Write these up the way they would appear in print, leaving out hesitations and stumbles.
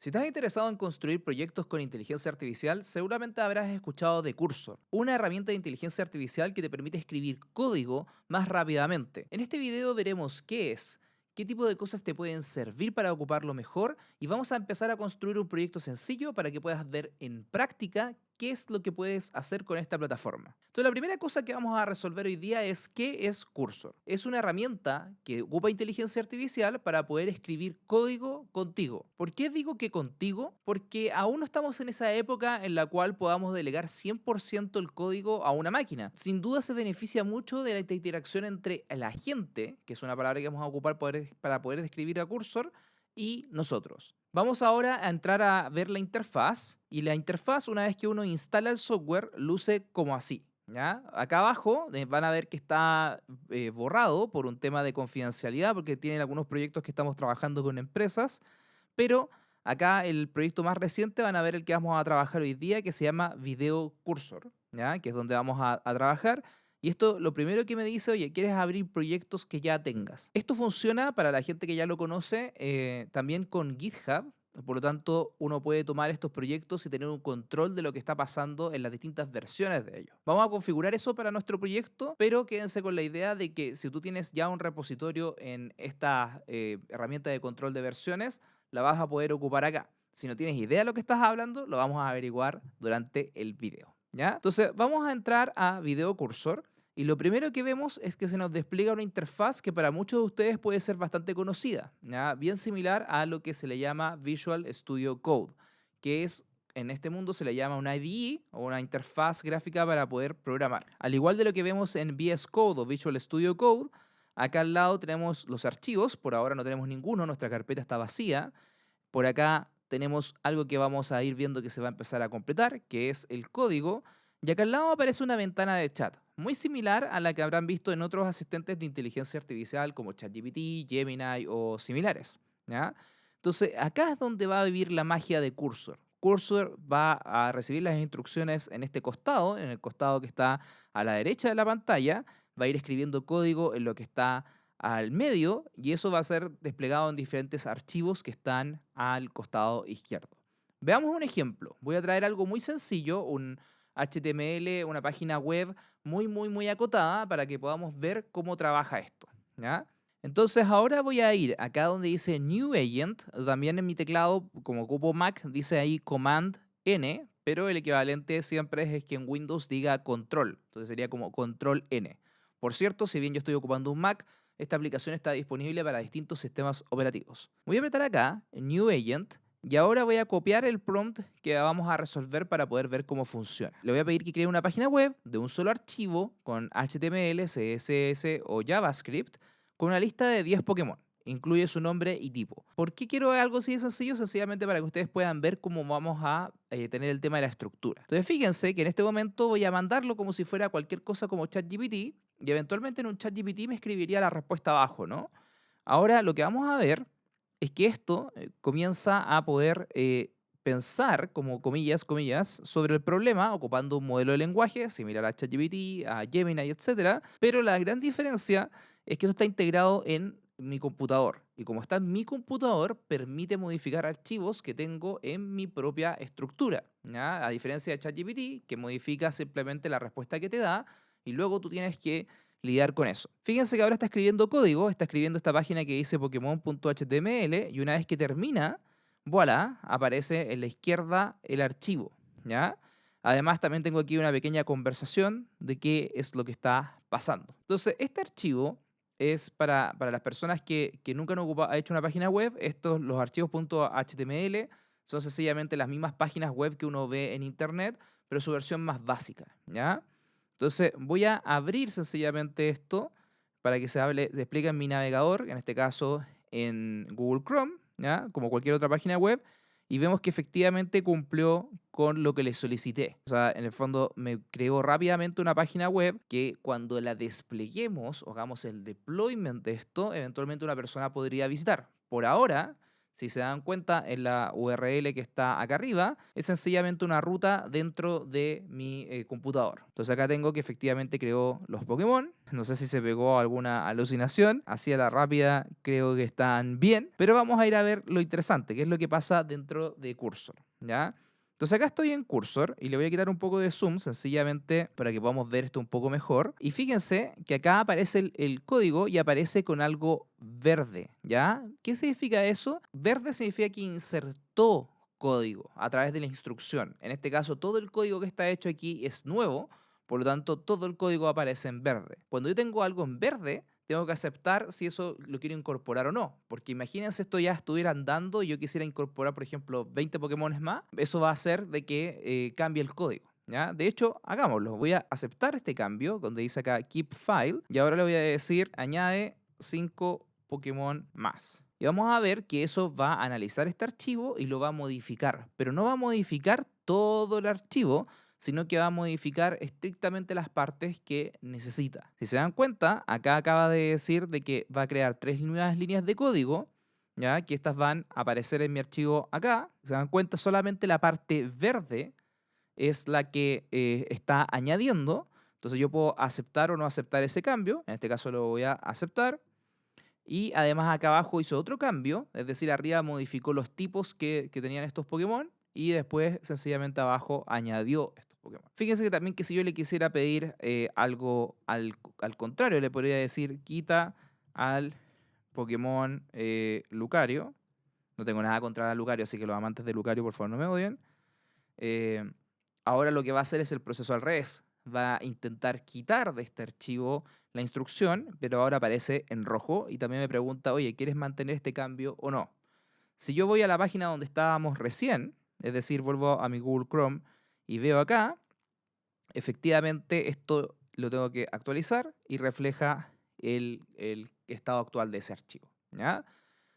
Si estás interesado en construir proyectos con inteligencia artificial, seguramente habrás escuchado de Cursor, una herramienta de inteligencia artificial que te permite escribir código más rápidamente. En este video veremos qué es, qué tipo de cosas te pueden servir para ocuparlo mejor y vamos a empezar a construir un proyecto sencillo para que puedas ver en práctica qué es lo que puedes hacer con esta plataforma. Entonces, la primera cosa que vamos a resolver hoy día es qué es Cursor. Es una herramienta que ocupa inteligencia artificial para poder escribir código contigo. ¿Por qué digo que contigo? Porque aún no estamos en esa época en la cual podamos delegar 100% el código a una máquina. Sin duda se beneficia mucho de la interacción entre la gente, que es una palabra que vamos a ocupar para poder describir a Cursor, y nosotros. Vamos ahora a entrar a ver la interfaz y la interfaz, una vez que uno instala el software, luce como así. ¿Ya? Acá abajo van a ver que está borrado por un tema de confidencialidad, porque tienen algunos proyectos que estamos trabajando con empresas, pero acá el proyecto más reciente van a ver el que vamos a trabajar hoy día, que se llama Video Cursor, ¿ya? Que es donde vamos a trabajar. Y esto lo primero que me dice, oye, ¿quieres abrir proyectos que ya tengas? Esto funciona para la gente que ya lo conoce también con GitHub. Por lo tanto, uno puede tomar estos proyectos y tener un control de lo que está pasando en las distintas versiones de ellos. Vamos a configurar eso para nuestro proyecto, pero quédense con la idea de que si tú tienes ya un repositorio en esta herramienta de control de versiones, la vas a poder ocupar acá. Si no tienes idea de lo que estás hablando, lo vamos a averiguar durante el video, ¿ya? Entonces, vamos a entrar a Video Cursor y lo primero que vemos es que se nos despliega una interfaz que para muchos de ustedes puede ser bastante conocida, ¿ya? Bien similar a lo que se le llama Visual Studio Code, que es en este mundo se le llama una IDE o una interfaz gráfica para poder programar. Al igual de lo que vemos en VS Code o Visual Studio Code, acá al lado tenemos los archivos, por ahora no tenemos ninguno, nuestra carpeta está vacía. Por acá tenemos algo que vamos a ir viendo que se va a empezar a completar, que es el código. Y acá al lado aparece una ventana de chat, muy similar a la que habrán visto en otros asistentes de inteligencia artificial como ChatGPT, Gemini o similares, ¿ya? Entonces, acá es donde va a vivir la magia de Cursor. Cursor va a recibir las instrucciones en este costado, en el costado que está a la derecha de la pantalla, va a ir escribiendo código en lo que está al medio y eso va a ser desplegado en diferentes archivos que están al costado izquierdo. Veamos un ejemplo. Voy a traer algo muy sencillo, un HTML, una página web muy acotada para que podamos ver cómo trabaja esto, ¿ya? Entonces ahora voy a ir acá donde dice New Agent, también en mi teclado, como ocupo Mac, dice ahí Command N, pero el equivalente siempre es que en Windows diga Control, entonces sería como Control N. Por cierto, si bien yo estoy ocupando un Mac, esta aplicación está disponible para distintos sistemas operativos. Voy a apretar acá, en New Agent, y ahora voy a copiar el prompt que vamos a resolver para poder ver cómo funciona. Le voy a pedir que cree una página web de un solo archivo con HTML, CSS o JavaScript con una lista de 10 Pokémon. Incluye su nombre y tipo. ¿Por qué quiero algo así de sencillo? Sencillamente para que ustedes puedan ver cómo vamos a tener el tema de la estructura. Entonces fíjense que en este momento voy a mandarlo como si fuera cualquier cosa como ChatGPT y eventualmente en un ChatGPT me escribiría la respuesta abajo, ¿no? Ahora lo que vamos a ver es que esto comienza a poder pensar, como comillas, sobre el problema ocupando un modelo de lenguaje similar a ChatGPT, a Gemini, etcétera. Pero la gran diferencia es que esto está integrado en mi computador. Y como está en mi computador, permite modificar archivos que tengo en mi propia estructura, ¿ya? A diferencia de ChatGPT, que modifica simplemente la respuesta que te da y luego tú tienes que lidiar con eso. Fíjense que ahora está escribiendo código, está escribiendo esta página que dice Pokémon.html y una vez que termina, voilà, aparece en la izquierda el archivo, ¿ya? Además, también tengo aquí una pequeña conversación de qué es lo que está pasando. Entonces, este archivo es para las personas que nunca han hecho una página web. Estos, los archivos .html, son sencillamente las mismas páginas web que uno ve en Internet, pero su versión más básica, ¿ya? Entonces, voy a abrir sencillamente esto para que se explique en mi navegador, en este caso en Google Chrome, ¿ya? Como cualquier otra página web, y vemos que efectivamente cumplió con lo que le solicité. O sea, en el fondo me creó rápidamente una página web que cuando la despleguemos o hagamos el deployment de esto, eventualmente una persona podría visitar. Por ahora, Si se dan cuenta, en la URL que está acá arriba, es sencillamente una ruta dentro de mi computador. Entonces acá tengo que efectivamente creó los Pokémon. No sé si se pegó alguna alucinación. Así a la rápida creo que están bien. Pero vamos a ir a ver lo interesante, que es lo que pasa dentro de Cursor, ¿ya? Entonces acá estoy en Cursor y le voy a quitar un poco de zoom sencillamente para que podamos ver esto un poco mejor. Y fíjense que acá aparece el código y aparece con algo verde, ¿ya? ¿Qué significa eso? Verde significa que insertó código a través de la instrucción. En este caso, todo el código que está hecho aquí es nuevo, por lo tanto, todo el código aparece en verde. Cuando yo tengo algo en verde, tengo que aceptar si eso lo quiero incorporar o no. Porque imagínense esto ya estuviera andando y yo quisiera incorporar, por ejemplo, 20 Pokémones más. Eso va a hacer de que cambie el código, ¿ya? De hecho, hagámoslo. Voy a aceptar este cambio, donde dice acá Keep File. Y ahora le voy a decir, añade 5 Pokémon más. Y vamos a ver que eso va a analizar este archivo y lo va a modificar. Pero no va a modificar todo el archivo, sino que va a modificar estrictamente las partes que necesita. Si se dan cuenta, acá acaba de decir de que va a crear 3 nuevas líneas de código, ya que estas van a aparecer en mi archivo acá. Si se dan cuenta, solamente la parte verde es la que está añadiendo. Entonces yo puedo aceptar o no aceptar ese cambio. En este caso lo voy a aceptar. Y además acá abajo hizo otro cambio, es decir, arriba modificó los tipos que tenían estos Pokémon y después sencillamente abajo añadió estos Pokémon. Fíjense que también que si yo le quisiera pedir algo al contrario, le podría decir quita al Pokémon Lucario. No tengo nada contra Lucario, así que los amantes de Lucario por favor no me odien. Eh, Ahora lo que va a hacer es el proceso al revés. Va a intentar quitar de este archivo la instrucción, pero ahora aparece en rojo y también me pregunta, oye, ¿quieres mantener este cambio o no? Si yo voy a la página donde estábamos recién, es decir, vuelvo a mi Google Chrome y veo acá, efectivamente esto lo tengo que actualizar y refleja el estado actual de ese archivo, ¿ya?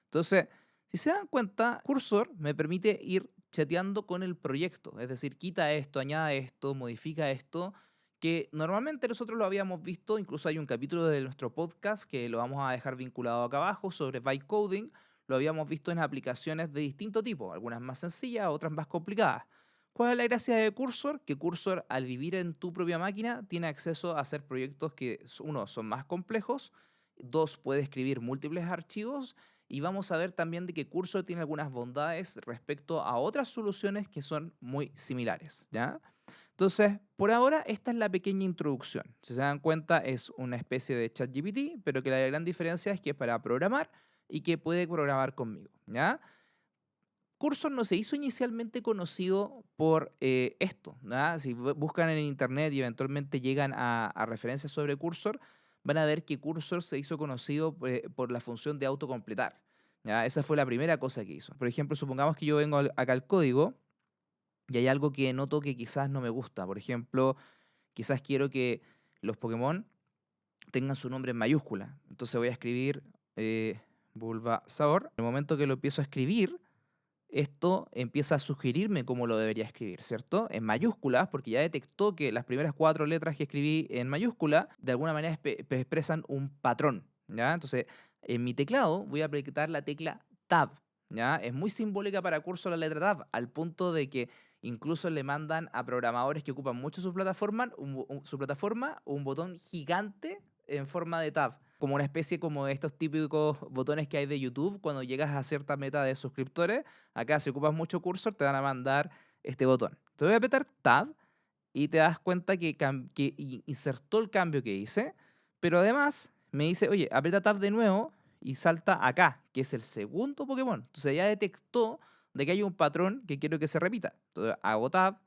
Entonces, si se dan cuenta, Cursor me permite ir chateando con el proyecto, es decir, quita esto, añade esto, modifica esto, que normalmente nosotros lo habíamos visto, incluso hay un capítulo de nuestro podcast que lo vamos a dejar vinculado acá abajo sobre bytecoding, lo habíamos visto en aplicaciones de distinto tipo, algunas más sencillas, otras más complicadas. ¿Cuál es la gracia de Cursor? Que Cursor, al vivir en tu propia máquina, tiene acceso a hacer proyectos que, uno, son más complejos, dos, puede escribir múltiples archivos, y vamos a ver también de que Cursor tiene algunas bondades respecto a otras soluciones que son muy similares, ¿ya? Entonces, por ahora, esta es la pequeña introducción. Si se dan cuenta, es una especie de ChatGPT, pero que la gran diferencia es que es para programar y que puede programar conmigo, ¿ya? Cursor no se hizo inicialmente conocido por esto, ¿ya? Si buscan en internet y eventualmente llegan a referencias sobre Cursor, van a ver que Cursor se hizo conocido por la función de autocompletar, ¿ya? Esa fue la primera cosa que hizo. Por ejemplo, supongamos que yo vengo acá al código y hay algo que noto que quizás no me gusta. Por ejemplo, quizás quiero que los Pokémon tengan su nombre en mayúscula. Entonces voy a escribir Bulbasaur. En el momento que lo empiezo a escribir, esto empieza a sugerirme cómo lo debería escribir, ¿cierto? En mayúsculas, porque ya detectó que las primeras 4 letras que escribí en mayúscula de alguna manera expresan un patrón, ¿ya? Entonces, en mi teclado voy a apretar la tecla Tab, ¿ya? Es muy simbólica para Cursor la letra Tab, al punto de que incluso le mandan a programadores que ocupan mucho su plataforma un botón gigante en forma de Tab, como una especie como de estos típicos botones que hay de YouTube cuando llegas a cierta meta de suscriptores. Acá, si ocupas mucho Cursor, te van a mandar este botón. Te voy a apretar Tab y te das cuenta que insertó el cambio que hice, pero además me dice, oye, aprieta Tab de nuevo y salta acá, que es el segundo Pokémon. Entonces ya detectó de que hay un patrón que quiero que se repita. Entonces hago Tab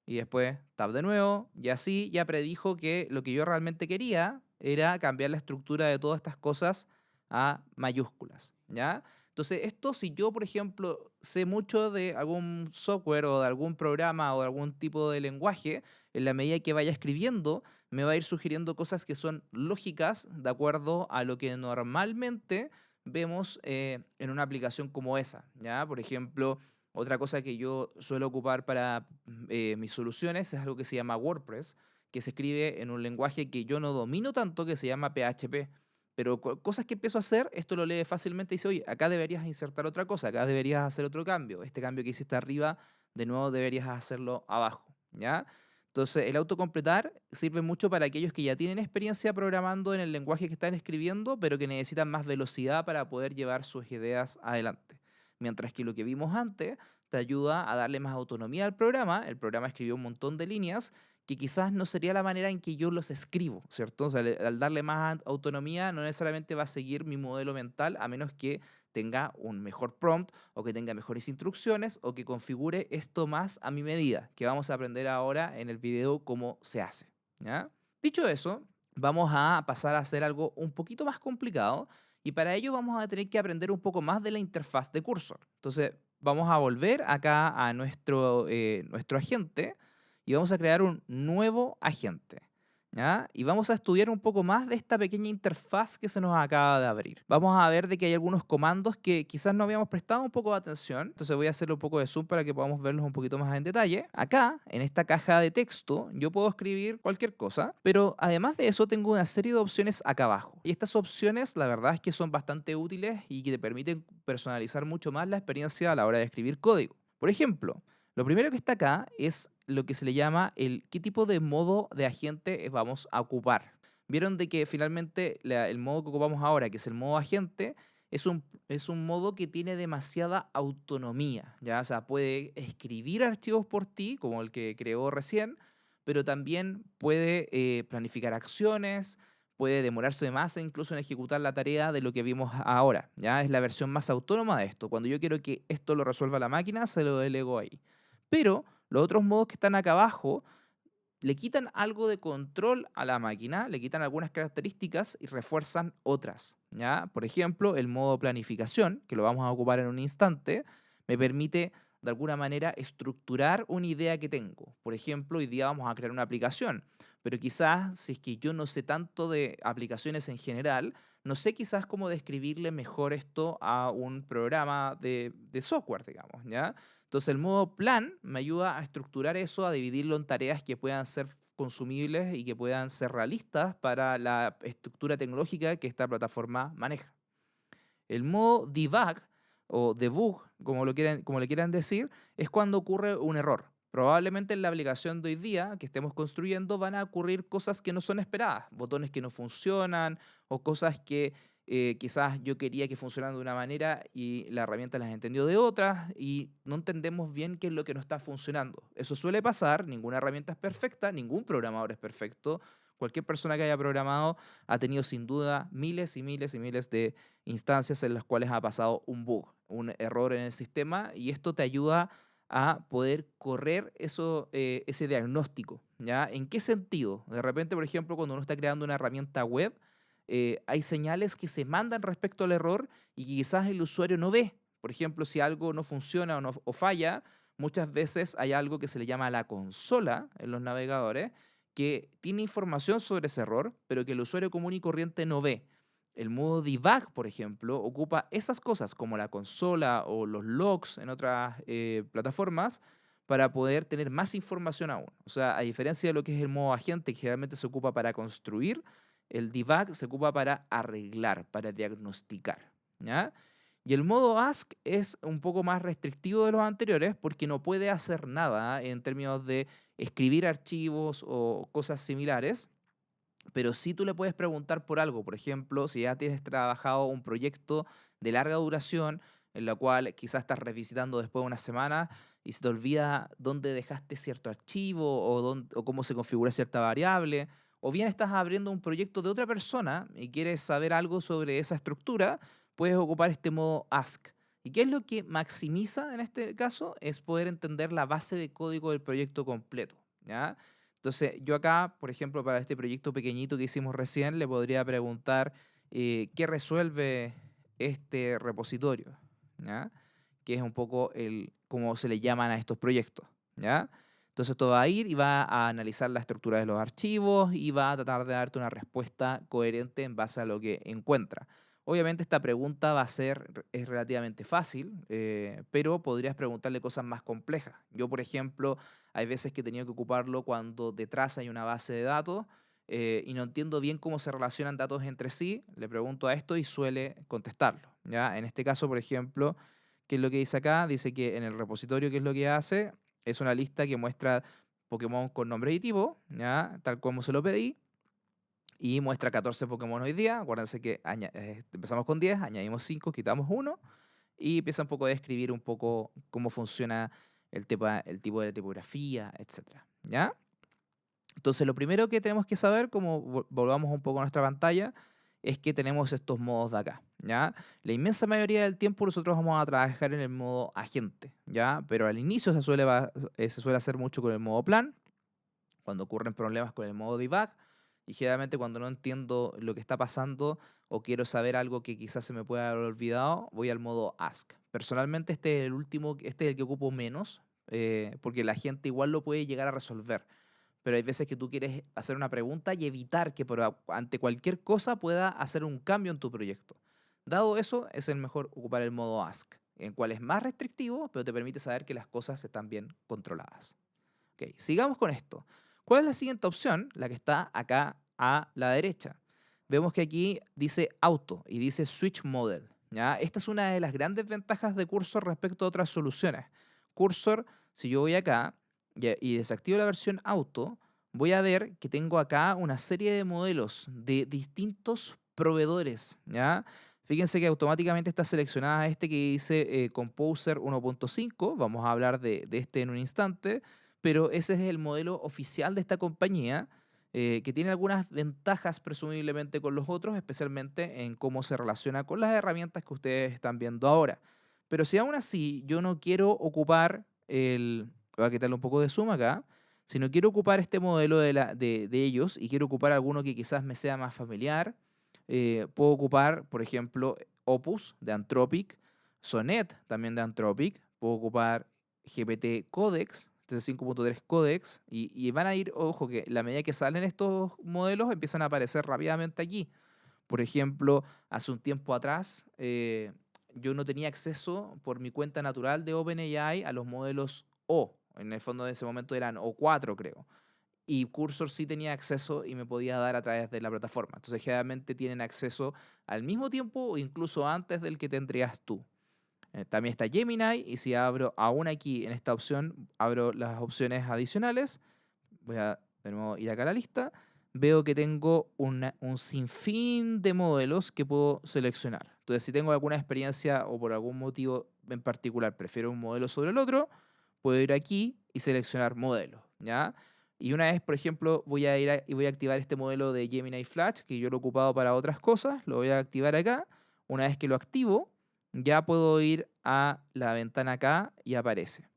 y después Tab de nuevo y así ya predijo que lo que yo realmente quería era cambiar la estructura de todas estas cosas a mayúsculas, ¿ya? Entonces, esto si yo, por ejemplo, sé mucho de algún software o de algún programa o de algún tipo de lenguaje, en la medida que vaya escribiendo, me va a ir sugiriendo cosas que son lógicas de acuerdo a lo que normalmente vemos en una aplicación como esa, ¿ya? Por ejemplo, otra cosa que yo suelo ocupar para mis soluciones es algo que se llama WordPress, que se escribe en un lenguaje que yo no domino tanto, que se llama PHP. Pero cosas que empiezo a hacer, esto lo lee fácilmente y dice, oye, acá deberías insertar otra cosa, acá deberías hacer otro cambio. Este cambio que hiciste arriba, de nuevo deberías hacerlo abajo, ¿ya? Entonces, el autocompletar sirve mucho para aquellos que ya tienen experiencia programando en el lenguaje que están escribiendo, pero que necesitan más velocidad para poder llevar sus ideas adelante. Mientras que lo que vimos antes te ayuda a darle más autonomía al programa. El programa escribió un montón de líneas que quizás no sería la manera en que yo los escribo, ¿cierto? O sea, al darle más autonomía no necesariamente va a seguir mi modelo mental a menos que tenga un mejor prompt o que tenga mejores instrucciones o que configure esto más a mi medida, que vamos a aprender ahora en el video cómo se hace, ¿ya? Dicho eso, vamos a pasar a hacer algo un poquito más complicado y para ello vamos a tener que aprender un poco más de la interfaz de Cursor. Entonces, vamos a volver acá a nuestro agente y vamos a crear un nuevo agente, ¿ya? Y vamos a estudiar un poco más de esta pequeña interfaz que se nos acaba de abrir. Vamos a ver de que hay algunos comandos que quizás no habíamos prestado un poco de atención, entonces voy a hacerle un poco de zoom para que podamos verlos un poquito más en detalle. Acá, en esta caja de texto, yo puedo escribir cualquier cosa, pero además de eso tengo una serie de opciones acá abajo. Y estas opciones, la verdad es que son bastante útiles y que te permiten personalizar mucho más la experiencia a la hora de escribir código. Por ejemplo, lo primero que está acá es lo que se le llama el qué tipo de modo de agente vamos a ocupar. Vieron de que finalmente el modo que ocupamos ahora, que es el modo agente, es un modo que tiene demasiada autonomía, ¿ya? O sea, puede escribir archivos por ti, como el que creó recién, pero también puede planificar acciones, puede demorarse más incluso en ejecutar la tarea de lo que vimos ahora, ¿ya? Es la versión más autónoma de esto. Cuando yo quiero que esto lo resuelva la máquina, se lo delego ahí. Pero los otros modos que están acá abajo le quitan algo de control a la máquina, le quitan algunas características y refuerzan otras, ¿ya? Por ejemplo, el modo planificación, que lo vamos a ocupar en un instante, me permite de alguna manera estructurar una idea que tengo. Por ejemplo, hoy día vamos a crear una aplicación, pero quizás si es que yo no sé tanto de aplicaciones en general, no sé quizás cómo describirle mejor esto a un programa de software, digamos, ¿ya? Entonces el modo plan me ayuda a estructurar eso, a dividirlo en tareas que puedan ser consumibles y que puedan ser realistas para la estructura tecnológica que esta plataforma maneja. El modo debug o debug, como le quieran decir, es cuando ocurre un error. Probablemente en la aplicación de hoy día que estemos construyendo van a ocurrir cosas que no son esperadas, botones que no funcionan o cosas que quizás yo quería que funcionaran de una manera y la herramienta las entendió de otra y no entendemos bien qué es lo que no está funcionando. Eso suele pasar, ninguna herramienta es perfecta, ningún programador es perfecto. Cualquier persona que haya programado ha tenido sin duda miles y miles y miles de instancias en las cuales ha pasado un bug, un error en el sistema y esto te ayuda a poder correr ese diagnóstico, ¿ya? ¿En qué sentido? De repente, por ejemplo, cuando uno está creando una herramienta web, hay señales que se mandan respecto al error y que quizás el usuario no ve. Por ejemplo, si algo no funciona o falla, muchas veces hay algo que se le llama la consola en los navegadores que tiene información sobre ese error, pero que el usuario común y corriente no ve. El modo debug, por ejemplo, ocupa esas cosas como la consola o los logs en otras plataformas para poder tener más información aún. O sea, a diferencia de lo que es el modo agente, que generalmente se ocupa para construir, el debug se ocupa para arreglar, para diagnosticar, ¿ya? Y el modo ask es un poco más restrictivo de los anteriores porque no puede hacer nada en términos de escribir archivos o cosas similares, pero sí tú le puedes preguntar por algo. Por ejemplo, si ya tienes trabajado un proyecto de larga duración, en la cual quizás estás revisitando después de una semana y se te olvida dónde dejaste cierto archivo o cómo se configura cierta variable, o bien estás abriendo un proyecto de otra persona y quieres saber algo sobre esa estructura, puedes ocupar este modo ask. ¿Y qué es lo que maximiza en este caso? Es poder entender la base de código del proyecto completo, ¿ya? Entonces, yo acá, por ejemplo, para este proyecto pequeñito que hicimos recién, le podría preguntar qué resuelve este repositorio, ¿ya? Que es un poco cómo se le llaman a estos proyectos, ¿ya? Entonces, esto va a ir y va a analizar la estructura de los archivos y va a tratar de darte una respuesta coherente en base a lo que encuentra. Obviamente esta pregunta es relativamente fácil, pero podrías preguntarle cosas más complejas. Yo, por ejemplo, hay veces que he tenido que ocuparlo cuando detrás hay una base de datos y no entiendo bien cómo se relacionan datos entre sí, le pregunto a esto y suele contestarlo, ¿ya? En este caso, por ejemplo, ¿qué es lo que dice acá? Dice que en el repositorio, ¿qué es lo que hace? Es una lista que muestra Pokémon con nombre y tipo, ¿ya? Tal como se lo pedí, y muestra 14 Pokémon hoy día. Acuérdense que empezamos con 10, añadimos 5, quitamos uno y empieza un poco a describir un poco cómo funciona el tipo de tipografía, etcétera, ¿ya? Entonces, lo primero que tenemos que saber, como volvamos un poco a nuestra pantalla, es que tenemos estos modos de acá, ¿ya? La inmensa mayoría del tiempo nosotros vamos a trabajar en el modo agente, ¿ya? Pero al inicio se suele hacer mucho con el modo plan, cuando ocurren problemas con el modo debug, y generalmente cuando no entiendo lo que está pasando o quiero saber algo que quizás se me pueda haber olvidado, voy al modo ask. Personalmente este es el último, este es el que ocupo menos, porque la gente igual lo puede llegar a resolver. Pero hay veces que tú quieres hacer una pregunta y evitar que ante cualquier cosa pueda hacer un cambio en tu proyecto. Dado eso, es el mejor ocupar el modo ask, en cual es más restrictivo, pero te permite saber que las cosas están bien controladas. Ok, sigamos con esto. ¿Cuál es la siguiente opción? La que está acá a la derecha. Vemos que aquí dice auto y dice switch model, ¿ya? Esta es una de las grandes ventajas de Cursor respecto a otras soluciones. Cursor, si yo voy acá y desactivo la versión auto, voy a ver que tengo acá una serie de modelos de distintos proveedores, ¿ya? Fíjense que automáticamente está seleccionada este que dice Composer 1.5. Vamos a hablar de este en un instante, pero ese es el modelo oficial de esta compañía, que tiene algunas ventajas presumiblemente con los otros, especialmente en cómo se relaciona con las herramientas que ustedes están viendo ahora. Pero si aún así yo no quiero ocupar voy a quitarle un poco de zoom acá, si no quiero ocupar este modelo de ellos y quiero ocupar alguno que quizás me sea más familiar, puedo ocupar, por ejemplo, Opus de Anthropic, Sonnet también de Anthropic, puedo ocupar GPT Codex, este 5.3 Codex, y van a ir, ojo, que la medida que salen estos modelos empiezan a aparecer rápidamente aquí. Por ejemplo, hace un tiempo atrás yo no tenía acceso por mi cuenta natural de OpenAI a los modelos O. En el fondo de ese momento eran O4, creo. Y Cursor sí tenía acceso y me podía dar a través de la plataforma. Entonces, generalmente tienen acceso al mismo tiempo o incluso antes del que tendrías tú. También está Gemini, y si abro aún aquí en esta opción, abro las opciones adicionales, voy a de nuevo ir acá a la lista, veo que tengo un sinfín de modelos que puedo seleccionar. Entonces, si tengo alguna experiencia o por algún motivo en particular prefiero un modelo sobre el otro, puedo ir aquí y seleccionar modelos, ¿ya? Y una vez, por ejemplo, y voy a activar este modelo de Gemini Flash, que yo lo he ocupado para otras cosas, lo voy a activar acá. Una vez que lo activo, ya puedo ir a la ventana acá y aparece.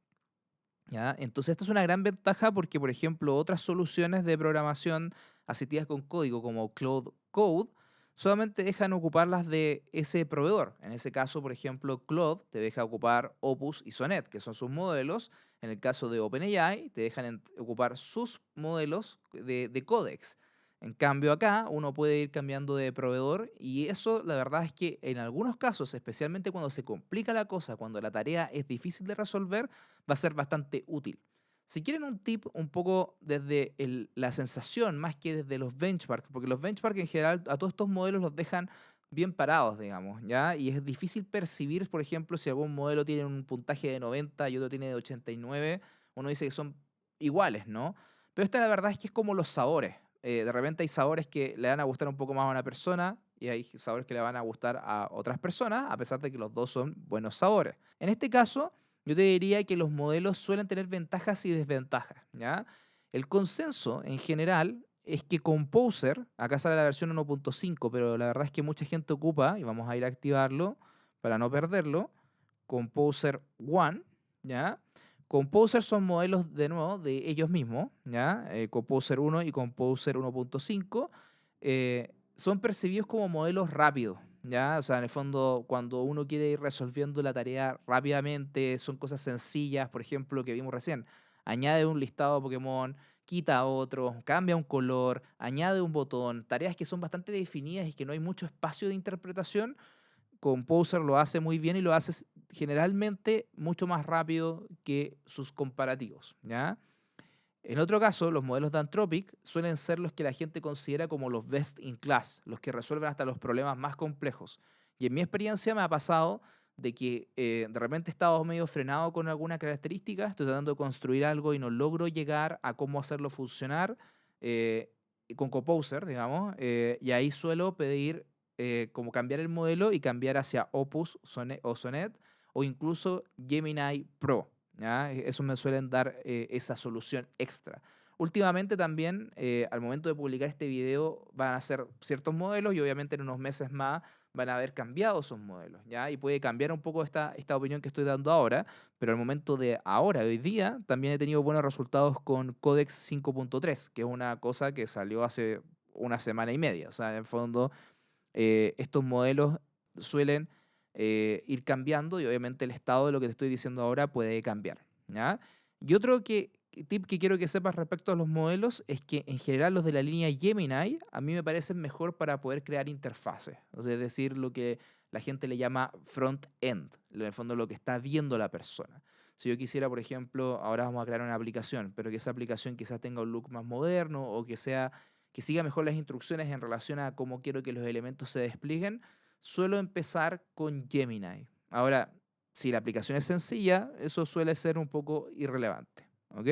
¿Ya? Entonces, esta es una gran ventaja porque, por ejemplo, otras soluciones de programación asistidas con código como Cloud Code solamente dejan ocuparlas de ese proveedor. En ese caso, por ejemplo, Cloud te deja ocupar Opus y Sonnet, que son sus modelos. En el caso de OpenAI, te dejan ocupar sus modelos de Codex. En cambio, acá uno puede ir cambiando de proveedor y eso, la verdad es que en algunos casos, especialmente cuando se complica la cosa, cuando la tarea es difícil de resolver, va a ser bastante útil. Si quieren un tip un poco desde la sensación más que desde los benchmarks, porque los benchmarks en general a todos estos modelos los dejan bien parados, digamos, ¿ya? Y es difícil percibir, por ejemplo, si algún modelo tiene un puntaje de 90 y otro tiene de 89, uno dice que son iguales, ¿no? Pero esta la verdad es que es como los sabores. De repente hay sabores que le van a gustar un poco más a una persona y hay sabores que le van a gustar a otras personas, a pesar de que los dos son buenos sabores. En este caso, yo te diría que los modelos suelen tener ventajas y desventajas, ¿ya? El consenso en general es que Composer, acá sale la versión 1.5, pero la verdad es que mucha gente ocupa, y vamos a ir a activarlo para no perderlo, Composer One, ¿ya? Composer son modelos, de nuevo, de ellos mismos, ¿ya? Composer 1 y Composer 1.5 son percibidos como modelos rápidos, ¿ya? O sea, en el fondo, cuando uno quiere ir resolviendo la tarea rápidamente, son cosas sencillas, por ejemplo, que vimos recién. Añade un listado de Pokémon, quita otro, cambia un color, añade un botón, tareas que son bastante definidas y que no hay mucho espacio de interpretación. Composer lo hace muy bien y lo hace generalmente mucho más rápido que sus comparativos, ¿ya? En otro caso, los modelos de Anthropic suelen ser los que la gente considera como los best in class, los que resuelven hasta los problemas más complejos. Y en mi experiencia me ha pasado de que de repente he estado medio frenado con alguna característica, estoy tratando de construir algo y no logro llegar a cómo hacerlo funcionar eh, con Composer, digamos, y ahí suelo pedir como cambiar el modelo y cambiar hacia Opus o Sonnet o incluso Gemini Pro. ¿Ya? Eso me suelen dar esa solución extra. Últimamente también, al momento de publicar este video, van a ser ciertos modelos y obviamente en unos meses más van a haber cambiado esos modelos, ¿ya? Y puede cambiar un poco esta opinión que estoy dando ahora, pero al momento de ahora, hoy día, también he tenido buenos resultados con Codex 5.3, que es una cosa que salió hace una semana y media. O sea, en el fondo, estos modelos suelen ir cambiando y obviamente el estado de lo que te estoy diciendo ahora puede cambiar, ¿ya? Y otro tip que quiero que sepas respecto a los modelos es que en general los de la línea Gemini a mí me parecen mejor para poder crear interfaces, o sea, es decir, lo que la gente le llama front-end, en el fondo lo que está viendo la persona. Si yo quisiera, por ejemplo, ahora vamos a crear una aplicación, pero que esa aplicación quizás tenga un look más moderno o que siga mejor las instrucciones en relación a cómo quiero que los elementos se desplieguen, suelo empezar con Gemini. Ahora, si la aplicación es sencilla, eso suele ser un poco irrelevante. ¿Ok?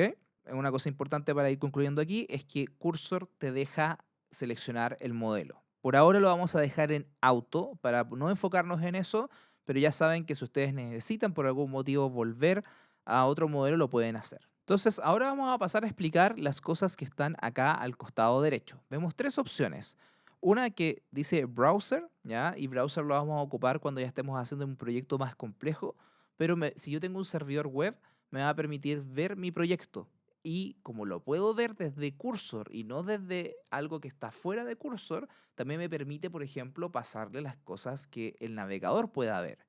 Una cosa importante para ir concluyendo aquí es que Cursor te deja seleccionar el modelo. Por ahora lo vamos a dejar en auto para no enfocarnos en eso, pero ya saben que si ustedes necesitan por algún motivo volver a otro modelo, lo pueden hacer. Entonces, ahora vamos a pasar a explicar las cosas que están acá al costado derecho. Vemos tres opciones. Una que dice browser, ¿ya? Y browser lo vamos a ocupar cuando ya estemos haciendo un proyecto más complejo, pero si yo tengo un servidor web, me va a permitir ver mi proyecto. Y como lo puedo ver desde Cursor y no desde algo que está fuera de Cursor, también me permite, por ejemplo, pasarle las cosas que el navegador pueda ver.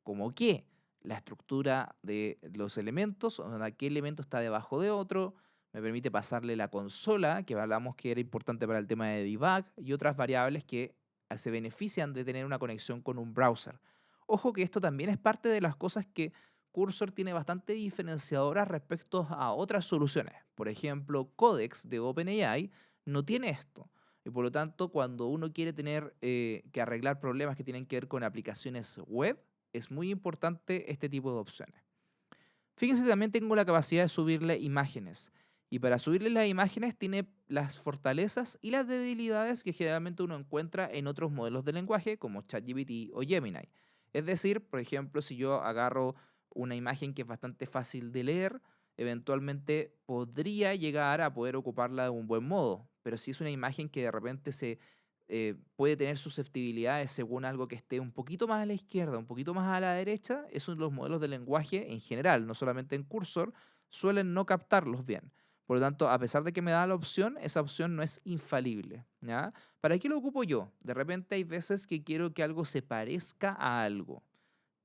Como que la estructura de los elementos, o sea, qué elemento está debajo de otro, me permite pasarle la consola, que hablamos que era importante para el tema de debug, y otras variables que se benefician de tener una conexión con un browser. Ojo que esto también es parte de las cosas que Cursor tiene bastante diferenciadoras respecto a otras soluciones. Por ejemplo, Codex de OpenAI no tiene esto. Y por lo tanto, cuando uno quiere tener que arreglar problemas que tienen que ver con aplicaciones web, es muy importante este tipo de opciones. Fíjense, también tengo la capacidad de subirle imágenes. Y para subirle las imágenes tiene las fortalezas y las debilidades que generalmente uno encuentra en otros modelos de lenguaje como ChatGPT o Gemini. Es decir, por ejemplo, si yo agarro una imagen que es bastante fácil de leer, eventualmente podría llegar a poder ocuparla de un buen modo. Pero si es una imagen que de repente puede tener susceptibilidades según algo que esté un poquito más a la izquierda, un poquito más a la derecha, esos los modelos de lenguaje en general, no solamente en Cursor, suelen no captarlos bien. Por lo tanto, a pesar de que me da la opción, esa opción no es infalible, ¿ya? ¿Para qué lo ocupo yo? De repente hay veces que quiero que algo se parezca a algo.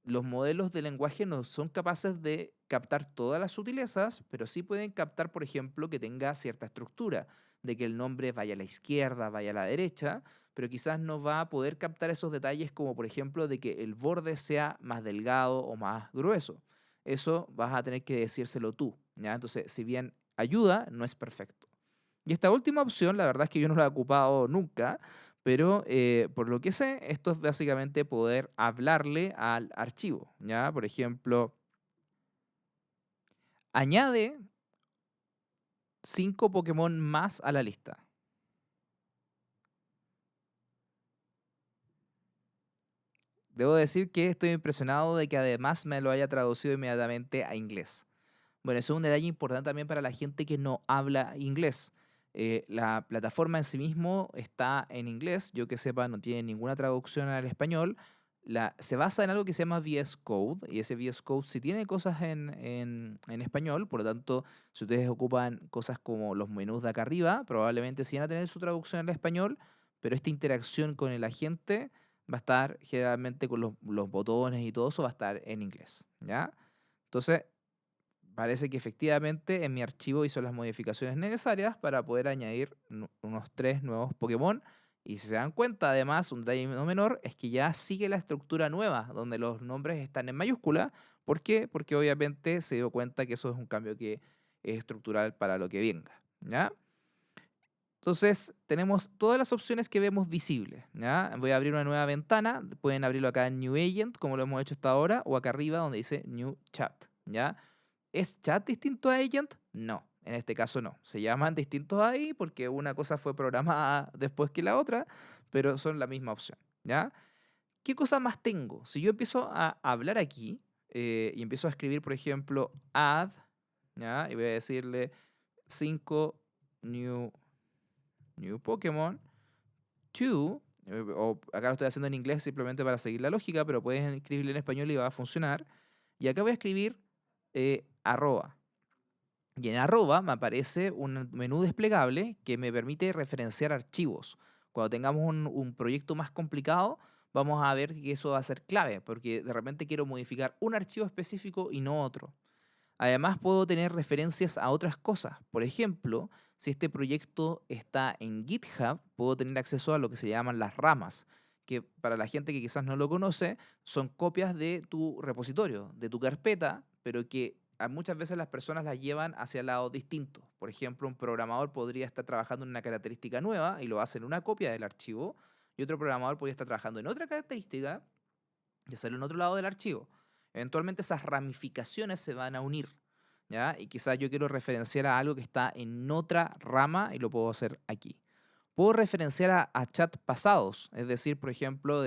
Los modelos de lenguaje no son capaces de captar todas las sutilezas, pero sí pueden captar, por ejemplo, que tenga cierta estructura, de que el nombre vaya a la izquierda, vaya a la derecha, pero quizás no va a poder captar esos detalles como, por ejemplo, de que el borde sea más delgado o más grueso. Eso vas a tener que decírselo tú, ¿ya? Entonces, si bien ayuda, no es perfecto. Y esta última opción, la verdad es que yo no la he ocupado nunca, pero por lo que sé, esto es básicamente poder hablarle al archivo, ¿ya? Por ejemplo, añade 5 Pokémon más a la lista. Debo decir que estoy impresionado de que además me lo haya traducido inmediatamente a inglés. Bueno, eso es un detalle importante también para la gente que no habla inglés. La plataforma en sí mismo está en inglés, yo que sepa, no tiene ninguna traducción al español. Se basa en algo que se llama VS Code, y ese VS Code sí tiene cosas en español, por lo tanto, si ustedes ocupan cosas como los menús de acá arriba, probablemente sí van a tener su traducción al español, pero esta interacción con el agente va a estar generalmente con los botones y todo eso va a estar en inglés, ¿ya? Entonces, parece que efectivamente en mi archivo hizo las modificaciones necesarias para poder añadir unos 3 nuevos Pokémon. Y si se dan cuenta, además, un detalle no menor es que ya sigue la estructura nueva, donde los nombres están en mayúscula. ¿Por qué? Porque obviamente se dio cuenta que eso es un cambio que estructural para lo que venga, ¿ya? Entonces, tenemos todas las opciones que vemos visibles, ¿ya? Voy a abrir una nueva ventana, pueden abrirlo acá en New Agent, como lo hemos hecho hasta ahora, o acá arriba donde dice New Chat, ¿ya? ¿Es chat distinto a agent? No, en este caso no. Se llaman distintos ahí porque una cosa fue programada después que la otra, pero son la misma opción, ¿ya? ¿Qué cosa más tengo? Si yo empiezo a hablar aquí y empiezo a escribir, por ejemplo, add, ¿ya? Y voy a decirle 5 new, new Pokémon to, o acá lo estoy haciendo en inglés simplemente para seguir la lógica, pero puedes escribirlo en español y va a funcionar. Y acá voy a escribir arroba. Y en arroba me aparece un menú desplegable que me permite referenciar archivos. Cuando tengamos un proyecto más complicado, vamos a ver que eso va a ser clave, porque de repente quiero modificar un archivo específico y no otro. Además, puedo tener referencias a otras cosas. Por ejemplo, si este proyecto está en GitHub, puedo tener acceso a lo que se llaman las ramas, que para la gente que quizás no lo conoce, son copias de tu repositorio, de tu carpeta, pero que muchas veces las personas las llevan hacia lados distintos. Por ejemplo, un programador podría estar trabajando en una característica nueva y lo hace en una copia del archivo, y otro programador podría estar trabajando en otra característica y hacerlo en otro lado del archivo. Eventualmente esas ramificaciones se van a unir, ¿ya? Y quizás yo quiero referenciar a algo que está en otra rama y lo puedo hacer aquí. Puedo referenciar a chat pasados, es decir, por ejemplo,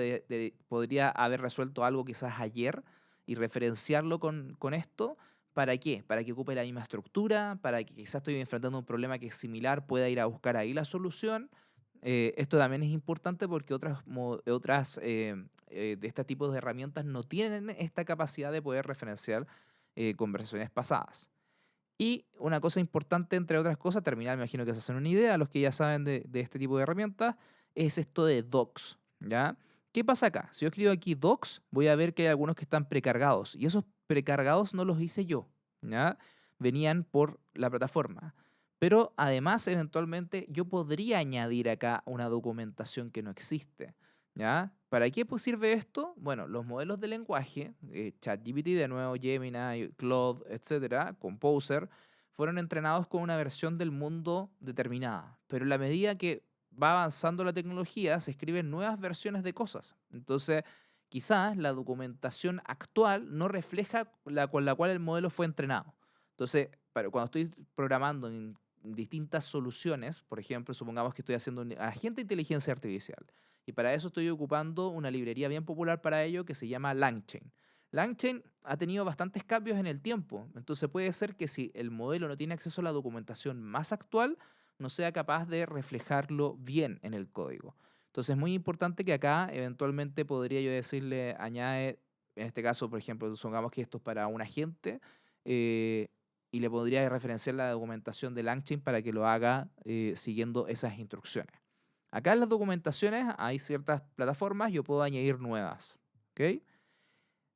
podría haber resuelto algo quizás ayer y referenciarlo con esto. ¿Para qué? Para que ocupe la misma estructura, para que quizás estoy enfrentando un problema que es similar, pueda ir a buscar ahí la solución. Esto también es importante porque otras de este tipo de herramientas no tienen esta capacidad de poder referenciar conversaciones pasadas. Y una cosa importante, entre otras cosas, terminar, me imagino que se hacen una idea, los que ya saben de este tipo de herramientas, es esto de docs, ¿ya? ¿Qué pasa acá? Si yo escribo aquí docs, voy a ver que hay algunos que están precargados, y esos precargados no los hice yo, ¿ya? Venían por la plataforma. Pero además, eventualmente, yo podría añadir acá una documentación que no existe, ¿ya? ¿Para qué pues sirve esto? Bueno, los modelos de lenguaje, ChatGPT de nuevo, Gemini, Claude, etcétera, Composer, fueron entrenados con una versión del mundo determinada. Pero en la medida que va avanzando la tecnología, se escriben nuevas versiones de cosas. Entonces, quizás la documentación actual no refleja la con la cual el modelo fue entrenado. Entonces, cuando estoy programando en distintas soluciones, por ejemplo, supongamos que estoy haciendo un agente de inteligencia artificial, y para eso estoy ocupando una librería bien popular para ello que se llama LangChain. LangChain ha tenido bastantes cambios en el tiempo, entonces puede ser que si el modelo no tiene acceso a la documentación más actual, no sea capaz de reflejarlo bien en el código. Entonces es muy importante que acá eventualmente podría yo decirle, añade, en este caso, por ejemplo, supongamos que esto es para un agente, eh, y le podría referenciar la documentación de LangChain para que lo haga siguiendo esas instrucciones. Acá en las documentaciones hay ciertas plataformas, yo puedo añadir nuevas, ¿ok?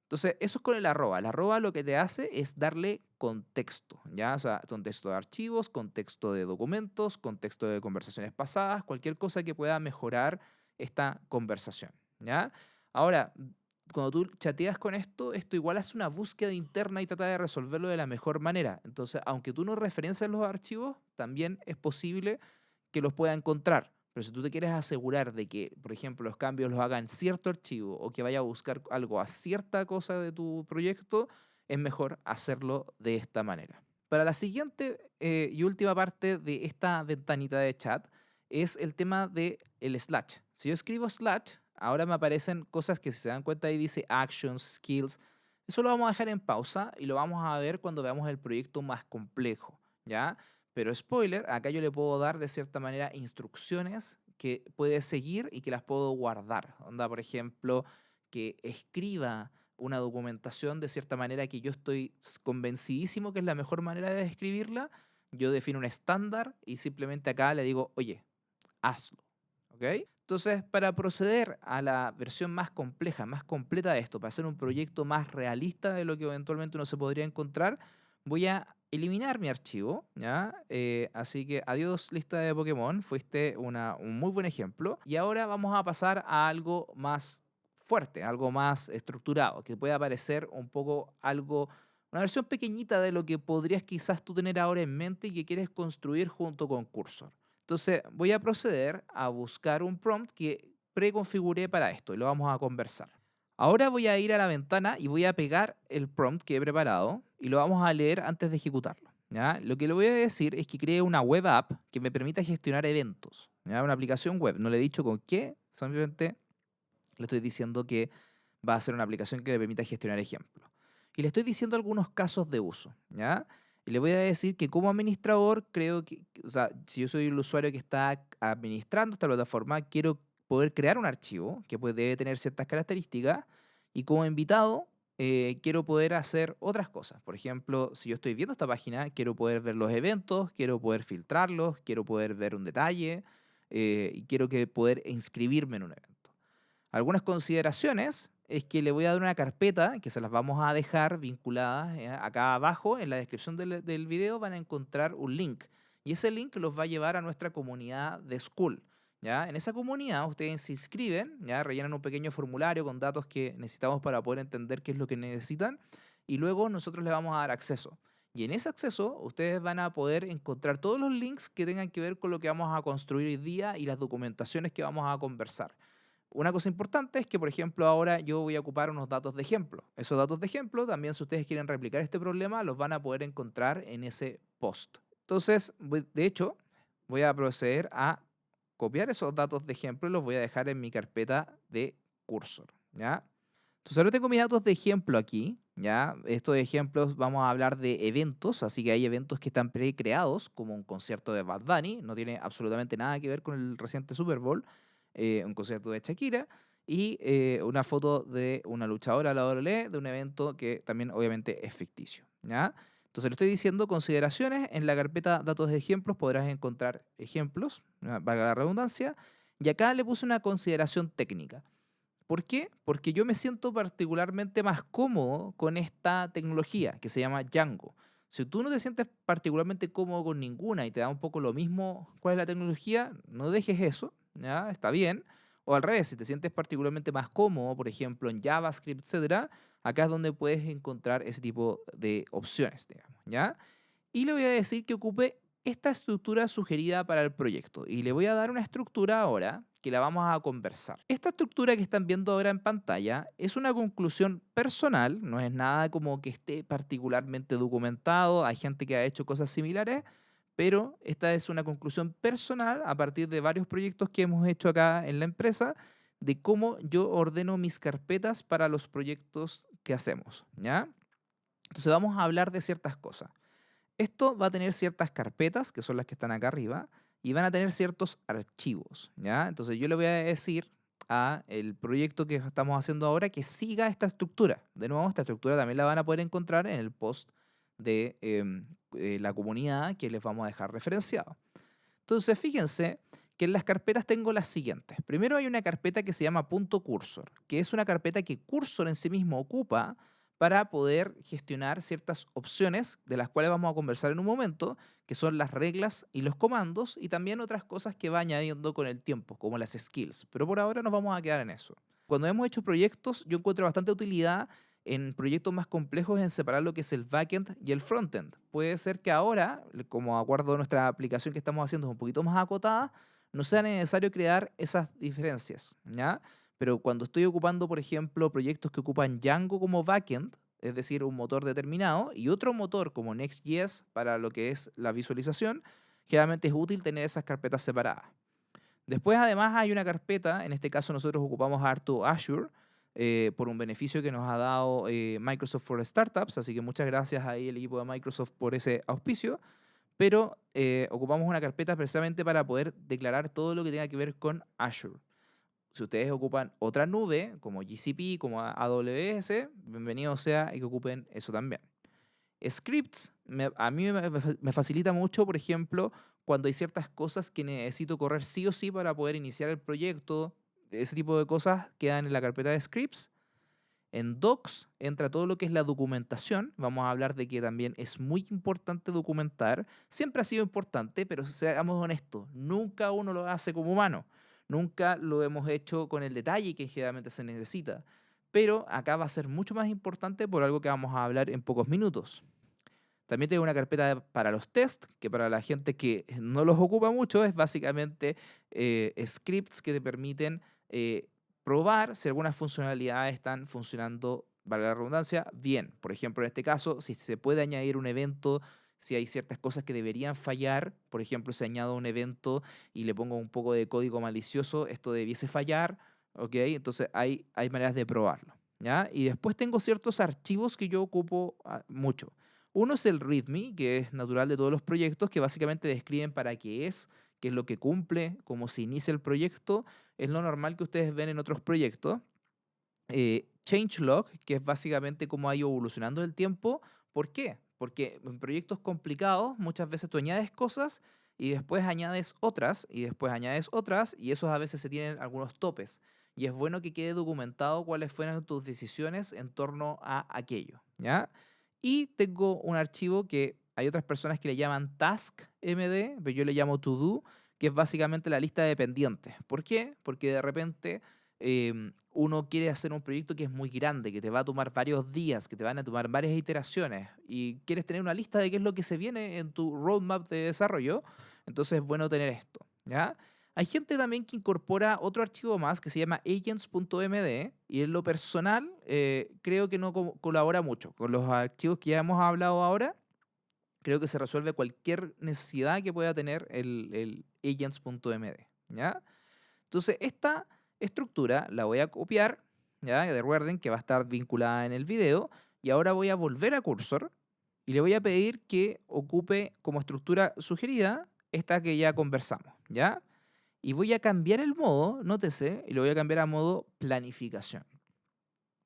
Entonces, eso es con el arroba. El arroba lo que te hace es darle contexto, ¿ya? O sea, contexto de archivos, contexto de documentos, contexto de conversaciones pasadas, cualquier cosa que pueda mejorar esta conversación, ¿ya? Ahora, cuando tú chateas con esto igual hace una búsqueda interna y trata de resolverlo de la mejor manera. Entonces, aunque tú no referencias los archivos, también es posible que los pueda encontrar. Pero si tú te quieres asegurar de que, por ejemplo, los cambios los haga en cierto archivo o que vaya a buscar algo a cierta cosa de tu proyecto, es mejor hacerlo de esta manera. Para la siguiente y última parte de esta ventanita de chat es el tema de el slash. Si yo escribo slash, ahora me aparecen cosas que si se dan cuenta ahí dice actions, skills. Eso lo vamos a dejar en pausa y lo vamos a ver cuando veamos el proyecto más complejo, ¿ya? Pero spoiler, acá yo le puedo dar de cierta manera instrucciones que puede seguir y que las puedo guardar. Onda, por ejemplo, que escriba una documentación de cierta manera que yo estoy convencidísimo que es la mejor manera de escribirla. Yo defino un estándar y simplemente acá le digo, oye, hazlo. ¿Ok? Entonces, para proceder a la versión más compleja, más completa de esto, para hacer un proyecto más realista de lo que eventualmente uno se podría encontrar, voy a eliminar mi archivo, ¿ya? Así que adiós lista de Pokémon, fuiste un muy buen ejemplo. Y ahora vamos a pasar a algo más fuerte, algo más estructurado, que pueda parecer un poco algo Una versión pequeñita de lo que podrías quizás tú tener ahora en mente y que quieres construir junto con Cursor. Entonces voy a proceder a buscar un prompt que preconfiguré para esto y lo vamos a conversar. Ahora voy a ir a la ventana y voy a pegar el prompt que he preparado y lo vamos a leer antes de ejecutarlo. ¿Ya? Lo que le voy a decir es que cree una web app que me permita gestionar eventos. ¿Ya? Una aplicación web. No le he dicho con qué, simplemente le estoy diciendo que va a ser una aplicación que le permita gestionar ejemplos. Y le estoy diciendo algunos casos de uso, ¿ya? Y le voy a decir que como administrador creo o sea, si yo soy el usuario que está administrando esta plataforma, quiero poder crear un archivo que pues debe tener ciertas características y como invitado quiero poder hacer otras cosas. Por ejemplo, si yo estoy viendo esta página, quiero poder ver los eventos, quiero poder filtrarlos, quiero poder ver un detalle y quiero poder inscribirme en un evento. Algunas consideraciones es que le voy a dar una carpeta que se las vamos a dejar vinculadas acá abajo en la descripción del video van a encontrar un link y ese link los va a llevar a nuestra comunidad de School. ¿Ya? En esa comunidad ustedes se inscriben, ¿ya? Rellenan un pequeño formulario con datos que necesitamos para poder entender qué es lo que necesitan y luego nosotros les vamos a dar acceso. Y en ese acceso ustedes van a poder encontrar todos los links que tengan que ver con lo que vamos a construir hoy día y las documentaciones que vamos a conversar. Una cosa importante es que, por ejemplo, ahora yo voy a ocupar unos datos de ejemplo. Esos datos de ejemplo, también si ustedes quieren replicar este problema, los van a poder encontrar en ese post. Entonces, de hecho, voy a proceder a copiar esos datos de ejemplo y los voy a dejar en mi carpeta de Cursor, ¿ya? Entonces ahora tengo mis datos de ejemplo aquí, ¿ya? Estos ejemplos vamos a hablar de eventos, así que hay eventos que están pre-creados, como un concierto de Bad Bunny, no tiene absolutamente nada que ver con el reciente Super Bowl, un concierto de Shakira, y una foto de una luchadora de la WWE de un evento que también obviamente es ficticio, ¿ya? Entonces le estoy diciendo consideraciones, en la carpeta datos de ejemplos podrás encontrar ejemplos, ¿ya? Valga la redundancia, y acá le puse una consideración técnica. ¿Por qué? Porque yo me siento particularmente más cómodo con esta tecnología que se llama Django. Si tú no te sientes particularmente cómodo con ninguna y te da un poco lo mismo cuál es la tecnología, no dejes eso, ¿ya? Está bien. O al revés, si te sientes particularmente más cómodo, por ejemplo, en JavaScript, etcétera, acá es donde puedes encontrar ese tipo de opciones, digamos, ¿ya? Y le voy a decir que ocupe esta estructura sugerida para el proyecto. Y le voy a dar una estructura ahora que la vamos a conversar. Esta estructura que están viendo ahora en pantalla es una conclusión personal, no es nada como que esté particularmente documentado, hay gente que ha hecho cosas similares, pero esta es una conclusión personal a partir de varios proyectos que hemos hecho acá en la empresa de cómo yo ordeno mis carpetas para los proyectos que hacemos, ¿ya? Entonces vamos a hablar de ciertas cosas. Esto va a tener ciertas carpetas, que son las que están acá arriba, y van a tener ciertos archivos, ¿ya? Entonces yo le voy a decir a el proyecto que estamos haciendo ahora que siga esta estructura. De nuevo, esta estructura también la van a poder encontrar en el post de la comunidad que les vamos a dejar referenciado. Entonces, fíjense que en las carpetas tengo las siguientes. Primero hay una carpeta que se llama punto .cursor, que es una carpeta que Cursor en sí mismo ocupa para poder gestionar ciertas opciones de las cuales vamos a conversar en un momento, que son las reglas y los comandos y también otras cosas que va añadiendo con el tiempo, como las skills. Pero por ahora nos vamos a quedar en eso. Cuando hemos hecho proyectos, yo encuentro bastante utilidad en proyectos más complejos en separar lo que es el backend y el frontend. Puede ser que ahora, como acuerdo a nuestra aplicación que estamos haciendo es un poquito más acotada, no sea necesario crear esas diferencias, ¿ya? Pero cuando estoy ocupando, por ejemplo, proyectos que ocupan Django como backend, es decir, un motor determinado, y otro motor como Next.js para lo que es la visualización, generalmente es útil tener esas carpetas separadas. Después, además, hay una carpeta, en este caso nosotros ocupamos harto Azure, por un beneficio que nos ha dado Microsoft for Startups, así que muchas gracias ahí el equipo de Microsoft por ese auspicio, pero ocupamos una carpeta precisamente para poder declarar todo lo que tenga que ver con Azure. Si ustedes ocupan otra nube, como GCP, como AWS, bienvenido sea y que ocupen eso también. Scripts, a mí me facilita mucho, por ejemplo, cuando hay ciertas cosas que necesito correr sí o sí para poder iniciar el proyecto. Ese tipo de cosas quedan en la carpeta de scripts. En Docs entra todo lo que es la documentación. Vamos a hablar de que también es muy importante documentar. Siempre ha sido importante, pero seamos honestos, nunca uno lo hace como humano. Nunca lo hemos hecho con el detalle que generalmente se necesita. pero acá va a ser mucho más importante por algo que vamos a hablar en pocos minutos. También tengo una carpeta para los tests, que para la gente que no los ocupa mucho es básicamente scripts que te permiten probar si algunas funcionalidades están funcionando, valga la redundancia, bien. Por ejemplo, en este caso, si se puede añadir un evento, si hay ciertas cosas que deberían fallar, por ejemplo, si añado un evento y le pongo un poco de código malicioso, esto debiese fallar, ¿ok? Entonces hay maneras de probarlo, ¿ya? Y después tengo ciertos archivos que yo ocupo mucho. Uno es el README, que es natural de todos los proyectos, que básicamente describen para qué es lo que cumple, cómo se inicia el proyecto. Es lo normal que ustedes ven en otros proyectos. Changelog, que es básicamente cómo ha ido evolucionando el tiempo. ¿Por qué? Porque en proyectos complicados muchas veces tú añades cosas y después añades otras y después añades otras y esos a veces se tienen algunos topes. Y es bueno que quede documentado cuáles fueron tus decisiones en torno a aquello, ¿ya? Y tengo un archivo que hay otras personas que le llaman task.md, pero yo le llamo to-do, que es básicamente la lista de pendientes. ¿Por qué? Porque de repente uno quiere hacer un proyecto que es muy grande, que te va a tomar varios días, que te van a tomar varias iteraciones, y quieres tener una lista de qué es lo que se viene en tu roadmap de desarrollo, entonces es bueno tener esto, ¿ya? Hay gente también que incorpora otro archivo más que se llama agents.md y en lo personal creo que no colabora mucho. Con los archivos que ya hemos hablado ahora, creo que se resuelve cualquier necesidad que pueda tener el agents.md, ¿ya? Entonces, esta estructura la voy a copiar, ¿ya? Recuerden que va a estar vinculada en el video. Y ahora voy a volver a Cursor y le voy a pedir que ocupe como estructura sugerida esta que ya conversamos, ¿ya? Y voy a cambiar el modo, nótese, y lo voy a cambiar a modo planificación.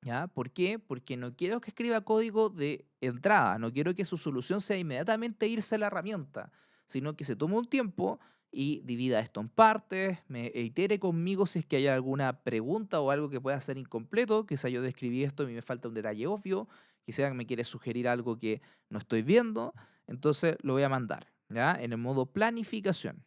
¿Ya? ¿Por qué? Porque no quiero que escriba código de entrada, no quiero que su solución sea inmediatamente irse a la herramienta, sino que se tome un tiempo y divida esto en partes, me itere conmigo si es que hay alguna pregunta o algo que pueda ser incompleto, quizá yo describí esto y me falta un detalle obvio, quizá me quiere sugerir algo que no estoy viendo, entonces lo voy a mandar, ¿ya? En el modo planificación,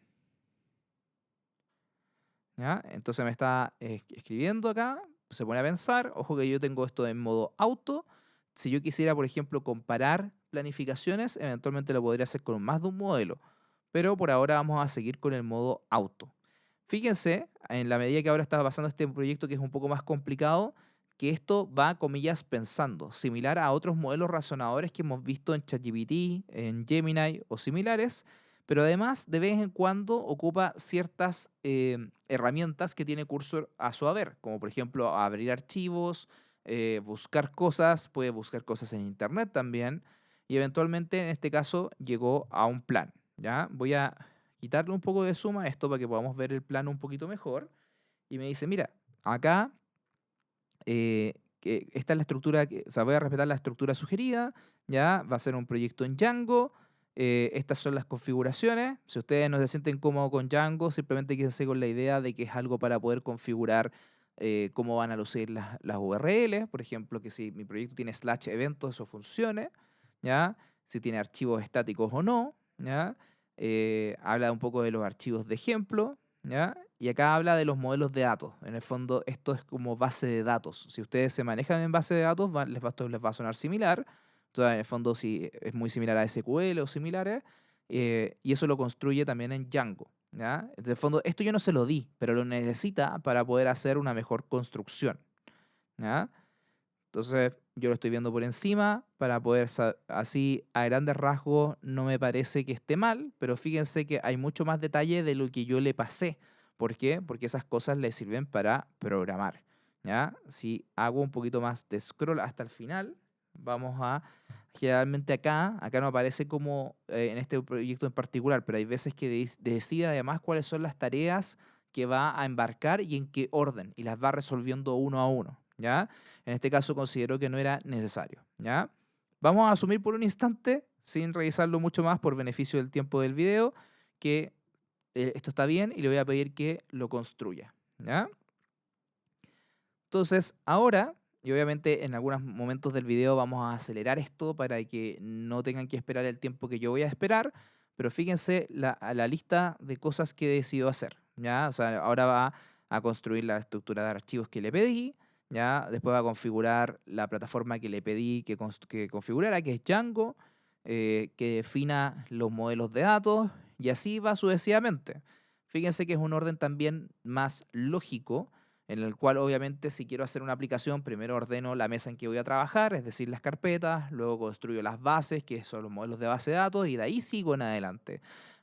¿ya? Entonces me está escribiendo acá, se pone a pensar, ojo que yo tengo esto en modo auto. Si yo quisiera, por ejemplo, comparar planificaciones, eventualmente lo podría hacer con más de un modelo, pero por ahora vamos a seguir con el modo auto. Fíjense, en la medida que ahora está pasando este proyecto que es un poco más complicado, que esto va, comillas, pensando, similar a otros modelos razonadores que hemos visto en ChatGPT, en Gemini o similares, pero además de vez en cuando ocupa ciertas herramientas que tiene Cursor a su haber, como por ejemplo abrir archivos, buscar cosas, puede buscar cosas en internet también, y eventualmente en este caso llegó a un plan. ¿Ya? Voy a quitarle un poco de suma a esto para que podamos ver el plano un poquito mejor. Y me dice, mira, acá que esta es la estructura, o sea, voy a respetar la estructura sugerida, ya, va a ser un proyecto en Django, estas son las configuraciones, si ustedes no se sienten cómodos con Django, simplemente quédense con la idea de que es algo para poder configurar cómo van a lucir las URL, por ejemplo, que si mi proyecto tiene slash eventos, eso funcione, ya, si tiene archivos estáticos o no, ya, habla un poco de los archivos de ejemplo, ¿ya? Y acá habla de los modelos de datos. En el fondo, esto es como base de datos. Si ustedes se manejan en base de datos, esto les va a sonar similar. Entonces, en el fondo, sí, es muy similar a SQL o similares. Y eso lo construye también en Django. ¿Ya? En el fondo, esto yo no se lo di, pero lo necesita para poder hacer una mejor construcción. ¿Ya? Entonces, yo lo estoy viendo por encima para poder, así a grandes rasgos, no me parece que esté mal, pero fíjense que hay mucho más detalle de lo que yo le pasé. ¿Por qué? Porque esas cosas le sirven para programar. ¿Ya? Si hago un poquito más de scroll hasta el final, vamos a, generalmente acá no aparece como en este proyecto en particular, pero hay veces que decide además cuáles son las tareas que va a embarcar y en qué orden, y las va resolviendo uno a uno. ¿Ya? En este caso considero que no era necesario, ¿ya? Vamos a asumir por un instante, sin revisarlo mucho más por beneficio del tiempo del video, que esto está bien y le voy a pedir que lo construya, ¿ya? Entonces, ahora, y obviamente en algunos momentos del video vamos a acelerar esto para que no tengan que esperar el tiempo que yo voy a esperar, pero fíjense a la lista de cosas que decidido hacer, ¿ya? O sea, ahora va a construir la estructura de archivos que le pedí, ¿ya? Después va a configurar la plataforma que le pedí que configurara, que es Django, que defina los modelos de datos y así va sucesivamente. Fíjense que es un orden también más lógico, en el cual obviamente si quiero hacer una aplicación, primero ordeno la mesa en que voy a trabajar, es decir, las carpetas, luego construyo las bases, que son los modelos de base de datos, y de ahí sigo en adelante.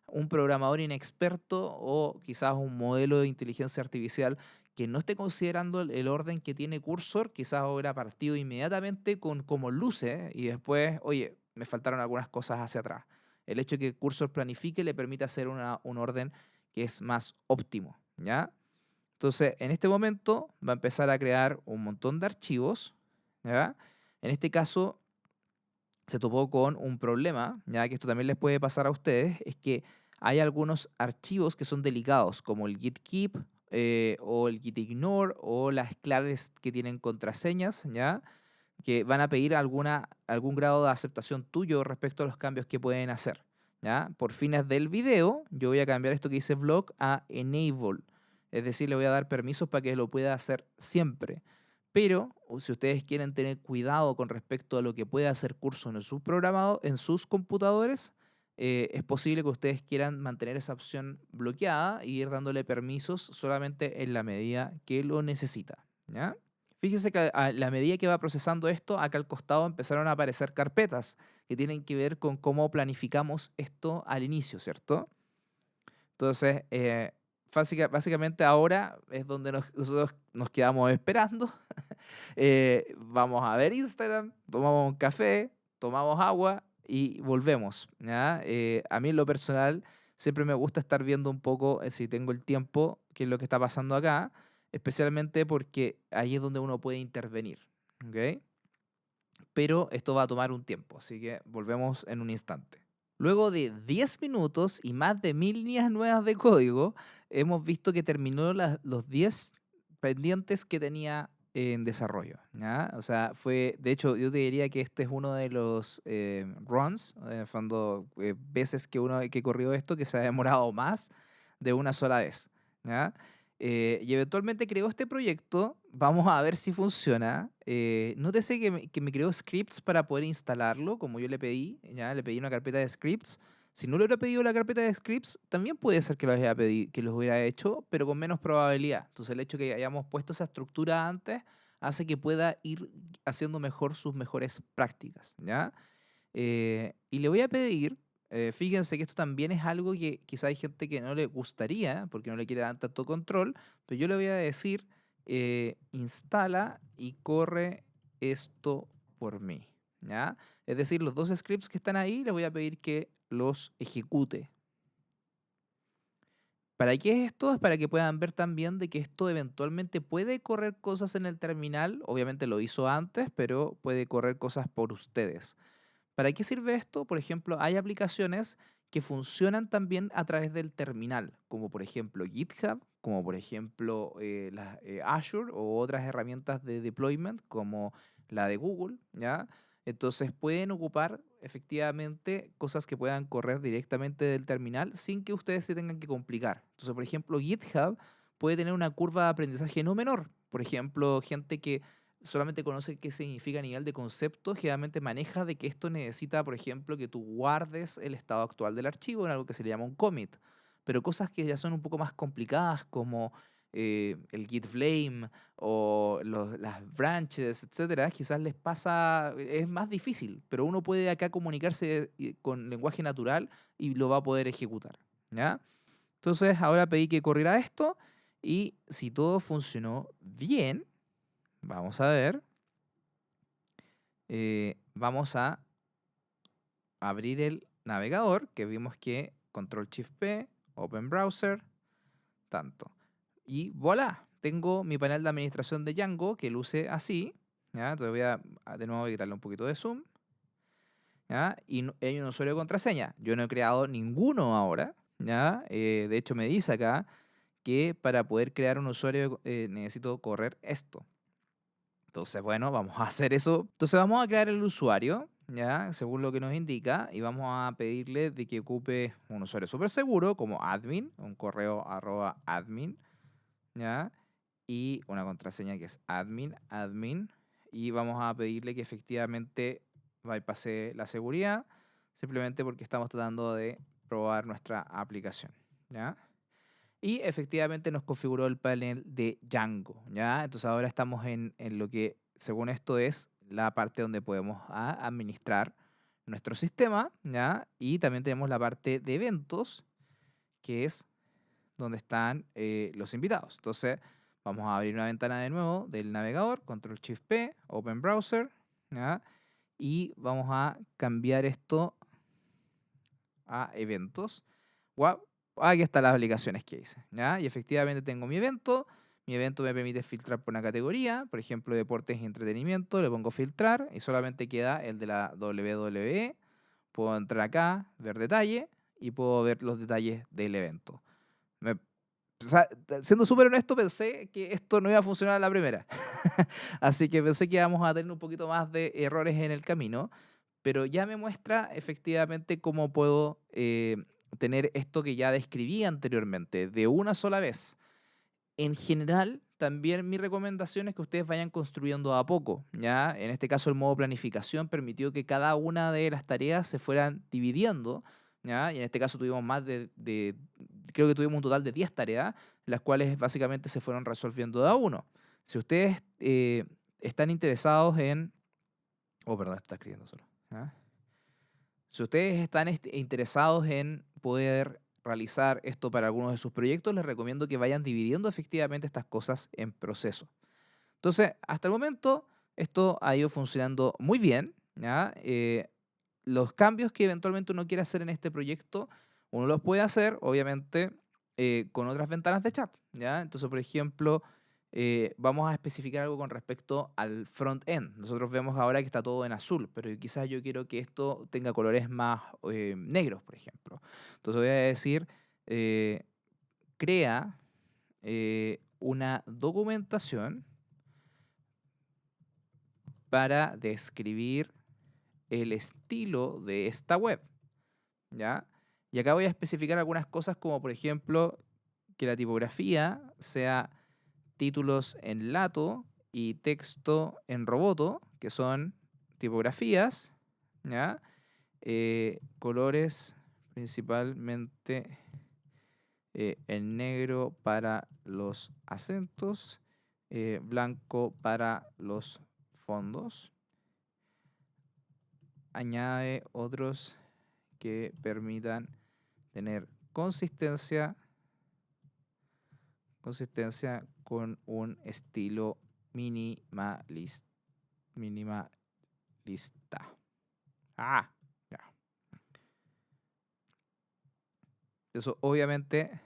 Un programador inexperto o quizás un modelo de inteligencia artificial que no esté considerando el orden que tiene Cursor, quizás hubiera partido inmediatamente con como luce y después, oye, me faltaron algunas cosas hacia atrás. El hecho de que Cursor planifique le permite hacer un orden que es más óptimo, ¿ya? Entonces, en este momento va a empezar a crear un montón de archivos, ¿ya? En este caso, se topó con un problema, ya que esto también les puede pasar a ustedes, es que hay algunos archivos que son delicados, como el git keep o el git ignore o las claves que tienen contraseñas, ¿ya? Que van a pedir algún grado de aceptación tuyo respecto a los cambios que pueden hacer, ¿ya? Por fines del video, yo voy a cambiar esto que dice blog a enable, es decir, le voy a dar permisos para que lo pueda hacer siempre. Pero si ustedes quieren tener cuidado con respecto a lo que puede hacer Cursor en sus programados, en sus computadores, es posible que ustedes quieran mantener esa opción bloqueada y ir dándole permisos solamente en la medida que lo necesita, ¿ya? Fíjese que a la medida que va procesando esto, acá al costado empezaron a aparecer carpetas que tienen que ver con cómo planificamos esto al inicio, ¿cierto? Entonces, básicamente ahora es donde nosotros nos quedamos esperando. Vamos a ver Instagram, tomamos un café, tomamos agua y volvemos, ¿ya? A mí en lo personal siempre me gusta estar viendo un poco, si tengo el tiempo, qué es lo que está pasando acá, especialmente porque ahí es donde uno puede intervenir, ¿ok? Pero esto va a tomar un tiempo, así que volvemos en un instante. Luego de 10 minutos y más de 1000 líneas nuevas de código, hemos visto que terminó los 10 pendientes que tenía en desarrollo, ¿ya? O sea, de hecho, yo te diría que este es uno de los runs, fondo, veces que corrió esto, que se ha demorado más de una sola vez, ¿ya? Y eventualmente creó este proyecto. Vamos a ver si funciona. Nótese que me creó scripts para poder instalarlo, como yo le pedí. Ya le pedí una carpeta de scripts. Si no le hubiera pedido la carpeta de scripts, también puede ser que que los hubiera hecho, pero con menos probabilidad. Entonces, el hecho de que hayamos puesto esa estructura antes hace que pueda ir haciendo mejor sus mejores prácticas, ¿ya? Y le voy a pedir, fíjense que esto también es algo que quizá hay gente que no le gustaría, porque no le quiere dar tanto control, pero yo le voy a decir, instala y corre esto por mí, ¿ya? Es decir, los dos scripts que están ahí, le voy a pedir que los ejecute. ¿Para qué es esto? Es para que puedan ver también de que esto eventualmente puede correr cosas en el terminal. Obviamente lo hizo antes, pero puede correr cosas por ustedes. ¿Para qué sirve esto? Por ejemplo, hay aplicaciones que funcionan también a través del terminal, como por ejemplo GitHub, como por ejemplo Azure o otras herramientas de deployment como la de Google, ¿ya? Entonces pueden ocupar efectivamente cosas que puedan correr directamente del terminal sin que ustedes se tengan que complicar. Entonces, por ejemplo, GitHub puede tener una curva de aprendizaje no menor. Por ejemplo, gente que solamente conoce qué significa a nivel de concepto, generalmente maneja de que esto necesita, por ejemplo, que tú guardes el estado actual del archivo en algo que se le llama un commit. Pero cosas que ya son un poco más complicadas, como el git flame o las branches, etcétera, quizás les pasa, es más difícil, pero uno puede acá comunicarse con lenguaje natural y lo va a poder ejecutar, ¿ya? Entonces, ahora pedí que corriera esto y si todo funcionó bien, vamos a ver. Vamos a abrir el navegador, que vimos que Control Shift P, Open Browser, tanto. Y voilà, tengo mi panel de administración de Django que luce así. ¿Ya? Entonces voy de nuevo quitarle un poquito de zoom. ¿Ya? Y hay un usuario de contraseña. Yo no he creado ninguno ahora. ¿Ya? De hecho, me dice acá que para poder crear un usuario necesito correr esto. Entonces, bueno, vamos a hacer eso. Entonces vamos a crear el usuario, ¿ya? Según lo que nos indica, y vamos a pedirle de que ocupe un usuario súper seguro como admin, un correo @admin, ¿ya? y una contraseña que es admin, y vamos a pedirle que efectivamente bypasse la seguridad, simplemente porque estamos tratando de probar nuestra aplicación, ¿ya? Y efectivamente nos configuró el panel de Django, ¿ya? Entonces ahora estamos en lo que, según esto, es la parte donde podemos administrar nuestro sistema, ¿ya? Y también tenemos la parte de eventos, que es donde están los invitados. Entonces, vamos a abrir una ventana de nuevo del navegador, Control Shift P, Open Browser, ¿ya? Y vamos a cambiar esto a eventos. Guau, aquí están las aplicaciones que hice, ¿ya? Y efectivamente tengo mi evento. Mi evento me permite filtrar por una categoría, por ejemplo, deportes y entretenimiento. Le pongo filtrar y solamente queda el de la WWE. Puedo entrar acá, ver detalle y puedo ver los detalles del evento. Me O sea, siendo súper honesto, pensé que esto no iba a funcionar a la primera. Así que pensé que íbamos a tener un poquito más de errores en el camino, pero ya me muestra efectivamente cómo puedo tener esto que ya describí anteriormente, de una sola vez. En general, también mi recomendación es que ustedes vayan construyendo a poco, ¿ya? En este caso, el modo planificación permitió que cada una de las tareas se fueran dividiendo, ¿ya? Y en este caso tuvimos creo que tuvimos un total de 10 tareas, las cuales básicamente se fueron resolviendo de a uno. Si ustedes están interesados en... Oh, perdón, está escribiendo solo. ¿Ya? Si ustedes están interesados en poder realizar esto para algunos de sus proyectos, les recomiendo que vayan dividiendo efectivamente estas cosas en proceso. Entonces, hasta el momento, esto ha ido funcionando muy bien, ¿ya? Los cambios que eventualmente uno quiere hacer en este proyecto, uno los puede hacer, obviamente, con otras ventanas de chat, ¿ya? Entonces, por ejemplo, vamos a especificar algo con respecto al front-end. Nosotros vemos ahora que está todo en azul, pero quizás yo quiero que esto tenga colores más negros, por ejemplo. Entonces voy a decir, eh, crea una documentación para describir el estilo de esta web, ¿ya? Y acá voy a especificar algunas cosas como, por ejemplo, que la tipografía sea títulos en lato y texto en roboto, que son tipografías, ¿ya? Colores principalmente en negro para los acentos, blanco para los fondos. Añade otros que permitan tener consistencia con un estilo minimalista. Ah, ya. Eso obviamente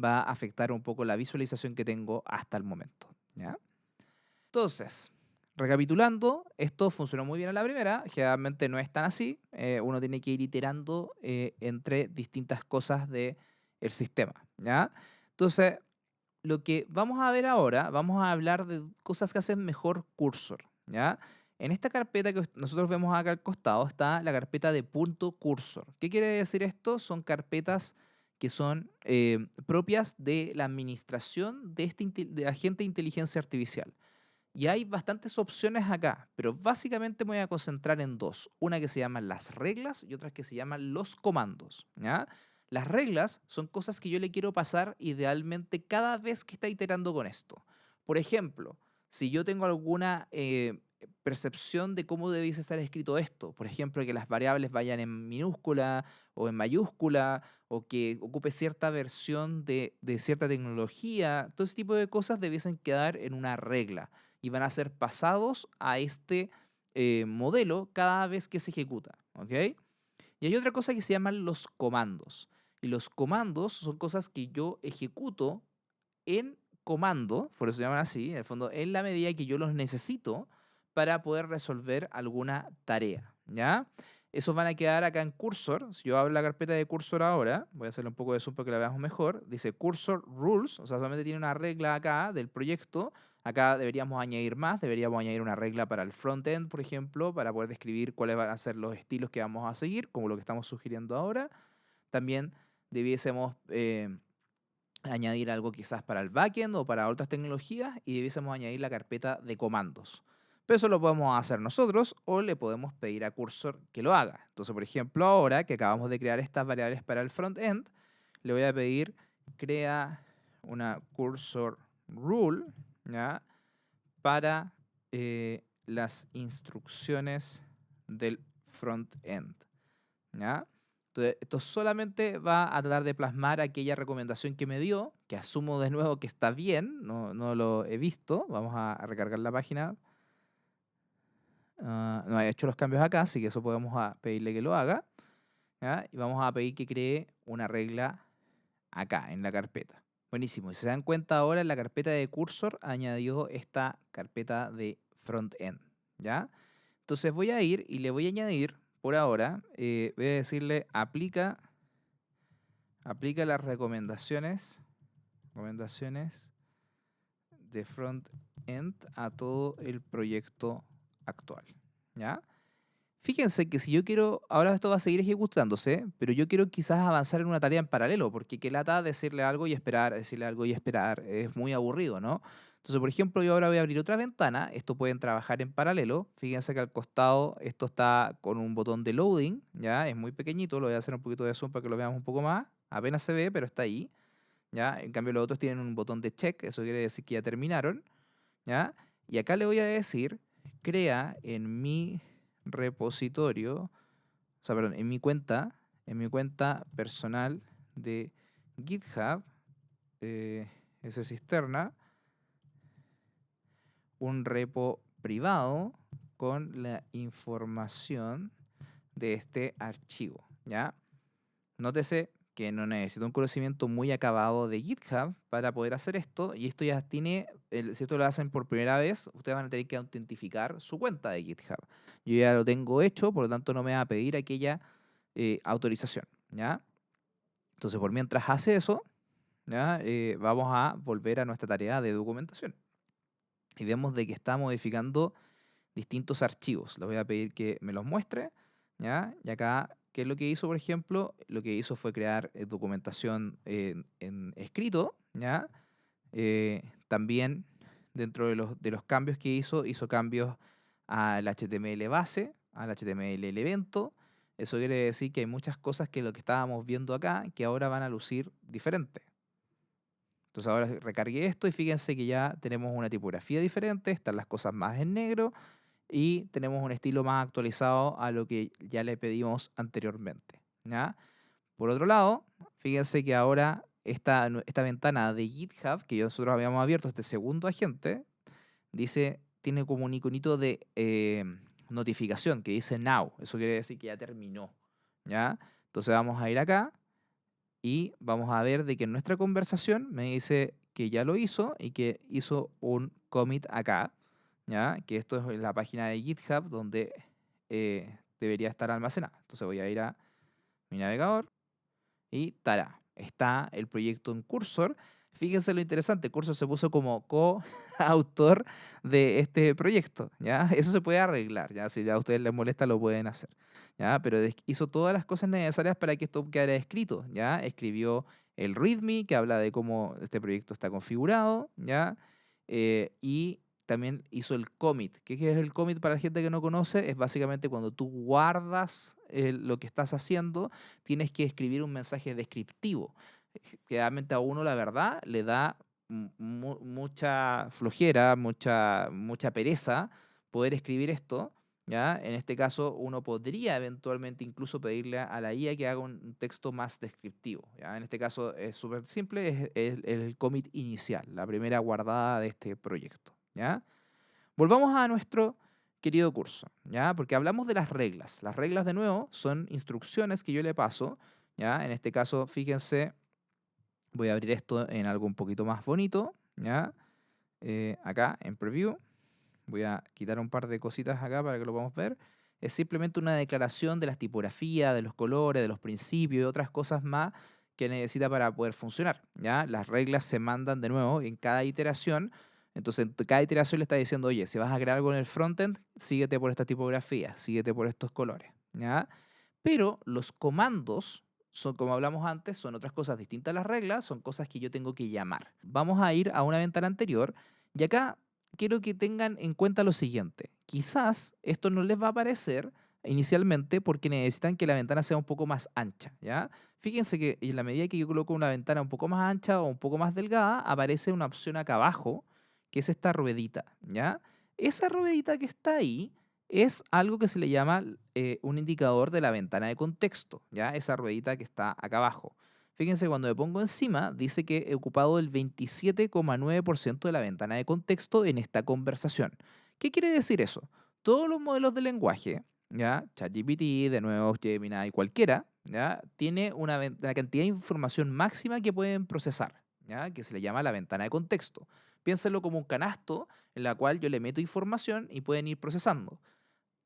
va a afectar un poco la visualización que tengo hasta el momento, ¿ya? Entonces, recapitulando, esto funcionó muy bien a la primera, generalmente no es tan así, uno tiene que ir iterando entre distintas cosas del sistema, ¿ya? Entonces, lo que vamos a ver ahora, vamos a hablar de cosas que hacen mejor Cursor, ¿ya? En esta carpeta que nosotros vemos acá al costado está la carpeta de punto cursor. ¿Qué quiere decir esto? Son carpetas que son propias de la administración de de agente de inteligencia artificial. Y hay bastantes opciones acá, pero básicamente me voy a concentrar en dos. Una que se llaman las reglas y otra que se llaman los comandos, ¿ya? Las reglas son cosas que yo le quiero pasar idealmente cada vez que está iterando con esto. Por ejemplo, si yo tengo alguna percepción de cómo debiese estar escrito esto, por ejemplo, que las variables vayan en minúscula o en mayúscula, o que ocupe cierta versión de cierta tecnología, todo ese tipo de cosas debiesen quedar en una regla y van a ser pasados a este modelo cada vez que se ejecuta, ¿ok? Y hay otra cosa que se llaman los comandos. Y los comandos son cosas que yo ejecuto en comando, por eso se llaman así, en el fondo, en la medida que yo los necesito para poder resolver alguna tarea, ¿ya? Esos van a quedar acá en Cursor. Si yo abro la carpeta de Cursor ahora, voy a hacerle un poco de zoom para que la veamos mejor. Dice Cursor Rules, o sea, solamente tiene una regla acá del proyecto. Acá deberíamos añadir más, deberíamos añadir una regla para el frontend, por ejemplo, para poder describir cuáles van a ser los estilos que vamos a seguir, como lo que estamos sugiriendo ahora. También debiésemos añadir algo quizás para el backend o para otras tecnologías y debiésemos añadir la carpeta de comandos. Pero eso lo podemos hacer nosotros o le podemos pedir a Cursor que lo haga. Entonces, por ejemplo, ahora que acabamos de crear estas variables para el frontend, le voy a pedir crea una Cursor rule, ¿ya? Para las instrucciones del frontend, ¿ya? Entonces, esto solamente va a tratar de plasmar aquella recomendación que me dio, que asumo de nuevo que está bien, no lo he visto. Vamos a recargar la página. No he hecho los cambios acá, así que eso podemos pedirle que lo haga, ¿ya? Y vamos a pedir que cree una regla acá, en la carpeta. Buenísimo. Y si se dan cuenta ahora, en la carpeta de Cursor añadió esta carpeta de frontend, ¿ya? Entonces voy a ir y le voy a añadir, por ahora, voy a decirle aplica las recomendaciones de front-end a todo el proyecto actual, ¿ya? Fíjense que si yo quiero, ahora esto va a seguir ejecutándose, pero yo quiero quizás avanzar en una tarea en paralelo, porque qué lata decirle algo y esperar, decirle algo y esperar, es muy aburrido, ¿no? Entonces, por ejemplo, yo ahora voy a abrir otra ventana, esto pueden trabajar en paralelo, fíjense que al costado esto está con un botón de loading, ¿ya? Es muy pequeñito, lo voy a hacer un poquito de zoom para que lo veamos un poco más, apenas se ve, pero está ahí, ¿ya? En cambio los otros tienen un botón de check, eso quiere decir que ya terminaron, ¿ya? Y acá le voy a decir, crea en mi repositorio, o sea, perdón, en mi cuenta personal de GitHub, esa cisterna, un repo privado con la información de este archivo, ¿ya? Nótese que no necesito un conocimiento muy acabado de GitHub para poder hacer esto, y esto ya tiene, si esto lo hacen por primera vez, ustedes van a tener que autentificar su cuenta de GitHub. Yo ya lo tengo hecho, por lo tanto no me va a pedir aquella autorización, ¿ya? Entonces, por mientras hace eso, ¿ya? Vamos a volver a nuestra tarea de documentación. Y vemos de que está modificando distintos archivos. Le voy a pedir que me los muestre, ¿ya? Y acá, ¿qué es lo que hizo, por ejemplo? Lo que hizo fue crear documentación en escrito, ¿ya? También dentro de los cambios que hizo cambios al HTML base, al HTML el evento. Eso quiere decir que hay muchas cosas que lo que estábamos viendo acá, que ahora van a lucir diferente. Entonces ahora recargué esto y fíjense que ya tenemos una tipografía diferente, están las cosas más en negro, y tenemos un estilo más actualizado a lo que ya le pedimos anteriormente, ¿ya? Por otro lado, fíjense que ahora esta ventana de GitHub que nosotros habíamos abierto, este segundo agente, tiene como un iconito de notificación que dice Now. Eso quiere decir que ya terminó, ¿ya? Entonces vamos a ir acá y vamos a ver de que en nuestra conversación me dice que ya lo hizo y que hizo un commit acá, ¿ya? Que esto es la página de GitHub donde debería estar almacenada. Entonces voy a ir a mi navegador y ¡tará! Está el proyecto en Cursor. Fíjense lo interesante, Cursor se puso como coautor de este proyecto, ¿ya? Eso se puede arreglar, ¿ya? Si a ustedes les molesta lo pueden hacer, ¿ya? Pero hizo todas las cosas necesarias para que esto quedara escrito, ¿ya? Escribió el README, que habla de cómo este proyecto está configurado, ¿ya? Y también hizo el commit. ¿Qué es el commit para la gente que no conoce? Es básicamente cuando tú guardas lo que estás haciendo, tienes que escribir un mensaje descriptivo. Que realmente a uno, la verdad, le da mucha flojera, mucha pereza poder escribir esto, ¿ya? En este caso, uno podría eventualmente incluso pedirle a la IA que haga un texto más descriptivo, ¿ya? En este caso es súper simple, es el commit inicial, la primera guardada de este proyecto, ¿ya? Volvamos a nuestro querido curso, ¿ya? Porque hablamos de las reglas. Las reglas, de nuevo, son instrucciones que yo le paso, ¿ya? En este caso, fíjense, voy a abrir esto en algo un poquito más bonito, ¿ya? Acá en Preview, voy a quitar un par de cositas acá para que lo podamos ver. Es simplemente una declaración de las tipografías, de los colores, de los principios y otras cosas más que necesita para poder funcionar, ¿ya? Las reglas se mandan de nuevo en cada iteración. Entonces, en cada iteración le está diciendo, oye, si vas a crear algo en el frontend, síguete por esta tipografía, síguete por estos colores, ¿ya? Pero los comandos son, como hablamos antes, son otras cosas distintas a las reglas, son cosas que yo tengo que llamar. Vamos a ir a una ventana anterior y acá quiero que tengan en cuenta lo siguiente. Quizás esto no les va a aparecer inicialmente porque necesitan que la ventana sea un poco más ancha, ¿ya? Fíjense que en la medida que yo coloco una ventana un poco más ancha o un poco más delgada, aparece una opción acá abajo, que es esta ruedita, ¿ya? Esa ruedita que está ahí es algo que se le llama un indicador de la ventana de contexto, ¿ya? Esa ruedita que está acá abajo. Fíjense, cuando me pongo encima, dice que he ocupado el 27,9% de la ventana de contexto en esta conversación. ¿Qué quiere decir eso? Todos los modelos de lenguaje, ¿ya? ChatGPT, de nuevo, Gemini, cualquiera, ¿ya? Tiene una cantidad de información máxima que pueden procesar, ¿ya? Que se le llama la ventana de contexto. Piénsenlo como un canasto en la cual yo le meto información y pueden ir procesando.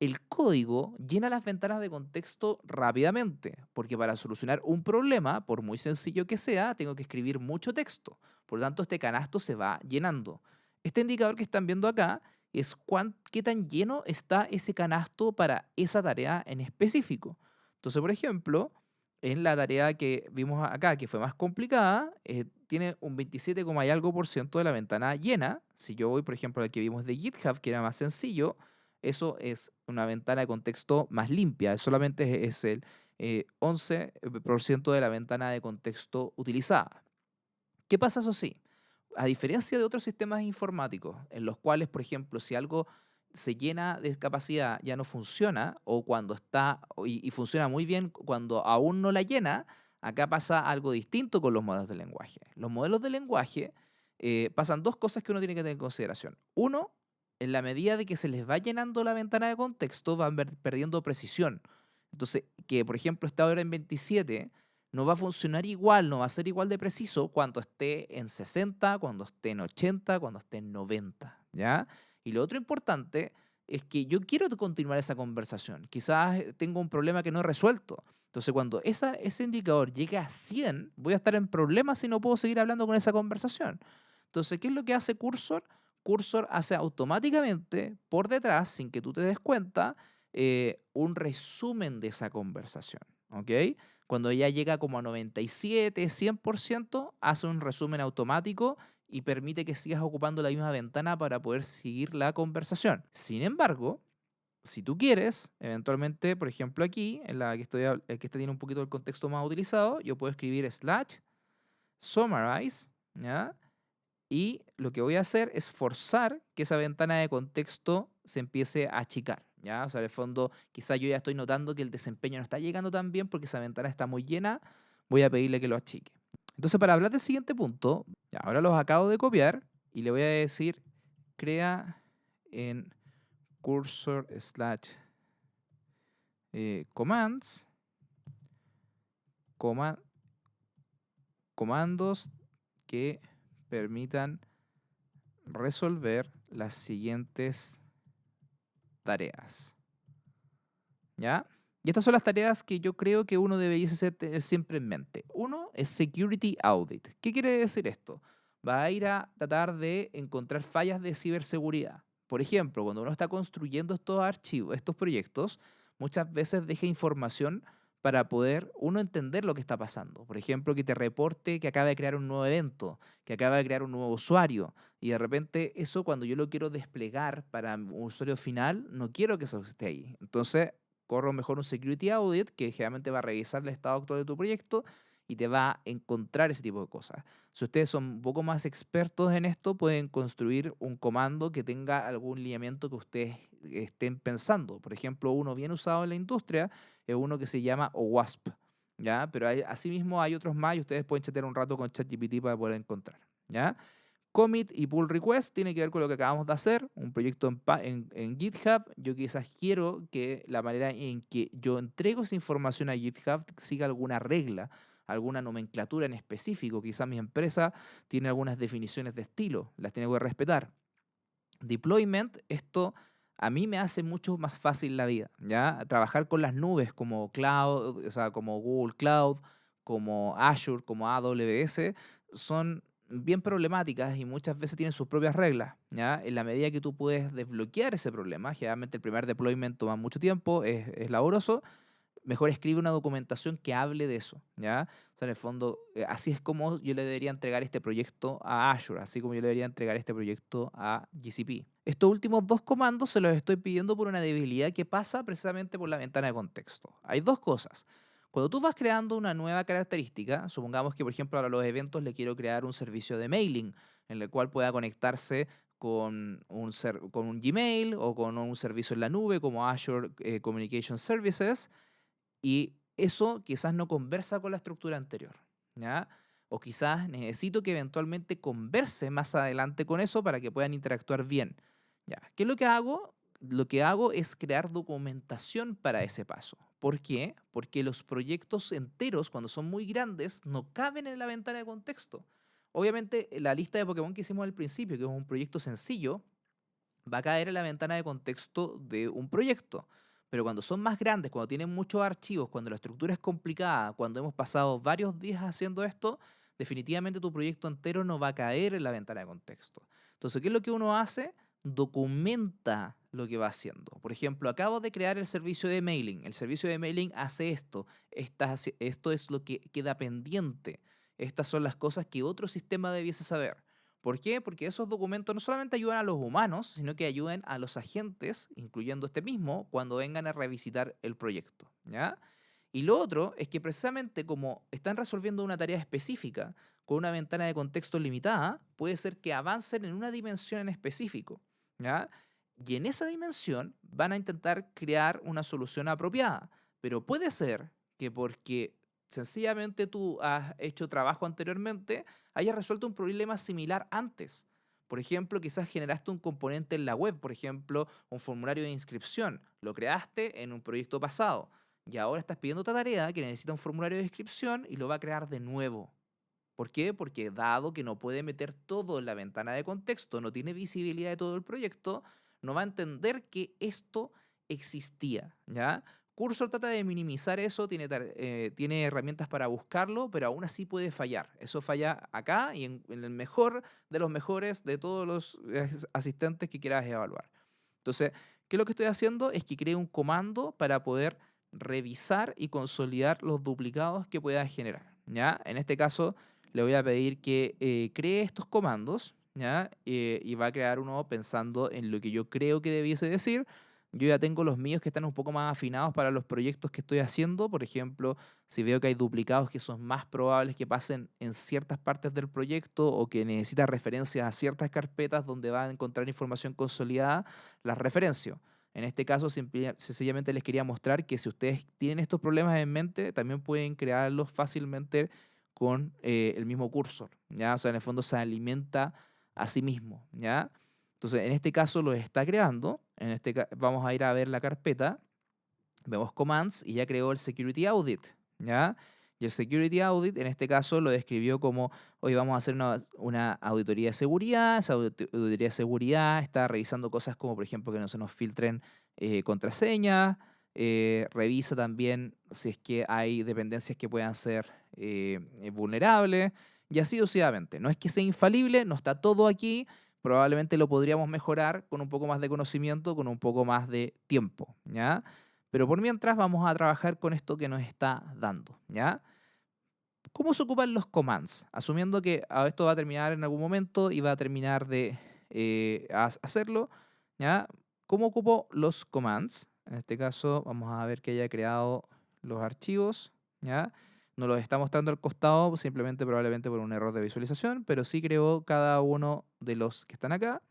El código llena las ventanas de contexto rápidamente, porque para solucionar un problema, por muy sencillo que sea, tengo que escribir mucho texto. Por lo tanto, este canasto se va llenando. Este indicador que están viendo acá es qué tan lleno está ese canasto para esa tarea en específico. Entonces, por ejemplo, en la tarea que vimos acá, que fue más complicada, tiene un 27, y algo por ciento de la ventana llena. Si yo voy, por ejemplo, al que vimos de GitHub, que era más sencillo, eso es una ventana de contexto más limpia, solamente es el 11% de la ventana de contexto utilizada. ¿Qué pasa eso sí? A diferencia de otros sistemas informáticos, en los cuales, por ejemplo, si algo se llena de capacidad ya no funciona, o cuando está, y funciona muy bien cuando aún no la llena, acá pasa algo distinto con los modelos de lenguaje. Los modelos de lenguaje pasan dos cosas que uno tiene que tener en consideración. Uno, en la medida de que se les va llenando la ventana de contexto, van perdiendo precisión. Entonces, que por ejemplo está ahora en 27, no va a funcionar igual, no va a ser igual de preciso cuando esté en 60, cuando esté en 80, cuando esté en 90, ¿ya? Y lo otro importante es que yo quiero continuar esa conversación. Quizás tengo un problema que no he resuelto. Entonces, cuando ese indicador llegue a 100, voy a estar en problemas si no puedo seguir hablando con esa conversación. Entonces, ¿qué es lo que hace Cursor? Cursor hace automáticamente por detrás, sin que tú te des cuenta, un resumen de esa conversación, ¿ok? Cuando ya llega como a 97, 100%, hace un resumen automático y permite que sigas ocupando la misma ventana para poder seguir la conversación. Sin embargo, si tú quieres, eventualmente, por ejemplo aquí, en la que que esta tiene un poquito el contexto más utilizado, yo puedo escribir slash summarize, ¿ya? Y lo que voy a hacer es forzar que esa ventana de contexto se empiece a achicar, ¿ya? O sea, en el fondo, quizá yo ya estoy notando que el desempeño no está llegando tan bien porque esa ventana está muy llena, voy a pedirle que lo achique. Entonces, para hablar del siguiente punto, ya, ahora los acabo de copiar y le voy a decir, crea en cursor slash commands, coma- comandos que permitan resolver las siguientes tareas, ¿ya? Y estas son las tareas que yo creo que uno debería tener siempre en mente. Uno es Security Audit. ¿Qué quiere decir esto? Va a ir a tratar de encontrar fallas de ciberseguridad. Por ejemplo, cuando uno está construyendo estos archivos, estos proyectos, muchas veces deja información para poder uno entender lo que está pasando. Por ejemplo, que te reporte que acaba de crear un nuevo evento, que acaba de crear un nuevo usuario, y de repente eso cuando yo lo quiero desplegar para un usuario final, no quiero que eso esté ahí. Entonces, corro mejor un security audit que generalmente va a revisar el estado actual de tu proyecto y te va a encontrar ese tipo de cosas. Si ustedes son un poco más expertos en esto, pueden construir un comando que tenga algún lineamiento que ustedes estén pensando. Por ejemplo, uno bien usado en la industria es uno que se llama OWASP, ¿ya? Pero asimismo hay otros más y ustedes pueden chatear un rato con ChatGPT para poder encontrar, ¿ya? Commit y pull request tiene que ver con lo que acabamos de hacer, un proyecto en GitHub. Yo quizás quiero que la manera en que yo entrego esa información a GitHub siga alguna regla, alguna nomenclatura en específico. Quizás mi empresa tiene algunas definiciones de estilo, las tiene que respetar. Deployment, esto a mí me hace mucho más fácil la vida, ¿ya? Trabajar con las nubes como Cloud, o sea, como Google Cloud, como Azure, como AWS, son bien problemáticas y muchas veces tienen sus propias reglas, ¿ya? En la medida que tú puedes desbloquear ese problema, generalmente el primer deployment toma mucho tiempo, es laborioso, mejor escribe una documentación que hable de eso, ¿ya? O sea, en el fondo, así es como yo le debería entregar este proyecto a Azure, así como yo le debería entregar este proyecto a GCP. Estos últimos dos comandos se los estoy pidiendo por una debilidad que pasa precisamente por la ventana de contexto. Hay dos cosas. Cuando tú vas creando una nueva característica, supongamos que, por ejemplo, a los eventos le quiero crear un servicio de mailing en el cual pueda conectarse con un Gmail o con un servicio en la nube como Azure Communication Services, y eso quizás no conversa con la estructura anterior, ¿ya? O quizás necesito que eventualmente converse más adelante con eso para que puedan interactuar bien, ¿ya? ¿Qué es lo que hago? Lo que hago es crear documentación para ese paso. ¿Por qué? Porque los proyectos enteros, cuando son muy grandes, no caben en la ventana de contexto. Obviamente, la lista de Pokémon que hicimos al principio, que es un proyecto sencillo, va a caer en la ventana de contexto de un proyecto. Pero cuando son más grandes, cuando tienen muchos archivos, cuando la estructura es complicada, cuando hemos pasado varios días haciendo esto, definitivamente tu proyecto entero no va a caer en la ventana de contexto. Entonces, ¿qué es lo que uno hace? Documenta lo que va haciendo. Por ejemplo, acabo de crear el servicio de mailing. El servicio de mailing hace esto. Esto es lo que queda pendiente. Estas son las cosas que otro sistema debiese saber. ¿Por qué? Porque esos documentos no solamente ayudan a los humanos, sino que ayudan a los agentes, incluyendo este mismo, cuando vengan a revisitar el proyecto, ¿ya? Y lo otro es que precisamente como están resolviendo una tarea específica con una ventana de contexto limitada, puede ser que avancen en una dimensión en específico, ¿ya? Y en esa dimensión van a intentar crear una solución apropiada, pero puede ser que porque sencillamente tú has hecho trabajo anteriormente, hayas resuelto un problema similar antes. Por ejemplo, quizás generaste un componente en la web, por ejemplo, un formulario de inscripción. Lo creaste en un proyecto pasado y ahora estás pidiendo otra tarea que necesita un formulario de inscripción y lo va a crear de nuevo. ¿Por qué? Porque dado que no puede meter todo en la ventana de contexto, no tiene visibilidad de todo el proyecto, no va a entender que esto existía, ¿ya? Cursor trata de minimizar eso, tiene herramientas para buscarlo, pero aún así puede fallar. Eso falla acá y en el mejor de los mejores de todos los asistentes que quieras evaluar. Entonces, ¿qué es lo que estoy haciendo? Es que creo un comando para poder revisar y consolidar los duplicados que pueda generar, ¿ya? En este caso, le voy a pedir que cree estos comandos, ¿ya? Y va a crear uno pensando en lo que yo creo que debiese decir. Yo ya tengo los míos que están un poco más afinados para los proyectos que estoy haciendo. Por ejemplo, si veo que hay duplicados que son más probables que pasen en ciertas partes del proyecto o que necesita referencias a ciertas carpetas donde va a encontrar información consolidada, las referencio. En este caso, sencillamente les quería mostrar que si ustedes tienen estos problemas en mente, también pueden crearlos fácilmente con el mismo cursor, ¿ya? O sea, en el fondo se alimenta a sí mismo, ¿ya? Entonces, en este caso lo está creando. Vamos a ir a ver la carpeta, vemos commands y ya creó el security audit, ¿ya? Y el security audit en este caso lo describió como, hoy vamos a hacer una auditoría de seguridad. Esa auditoría de seguridad está revisando cosas como, por ejemplo, que no se nos filtren contraseñas. Revisa también si es que hay dependencias que puedan ser vulnerables, y así sucesivamente. No es que sea infalible, no está todo aquí. Probablemente lo podríamos mejorar con un poco más de conocimiento, con un poco más de tiempo, ¿ya? Pero por mientras vamos a trabajar con esto que nos está dando, ¿ya? ¿Cómo se ocupan los commands? Asumiendo que esto va a terminar en algún momento y va a terminar de hacerlo, ¿ya? ¿Cómo ocupo los commands? En este caso vamos a ver que haya creado los archivos, ¿ya? No los está mostrando al costado, simplemente probablemente por un error de visualización, pero sí creó cada uno de los que están acá.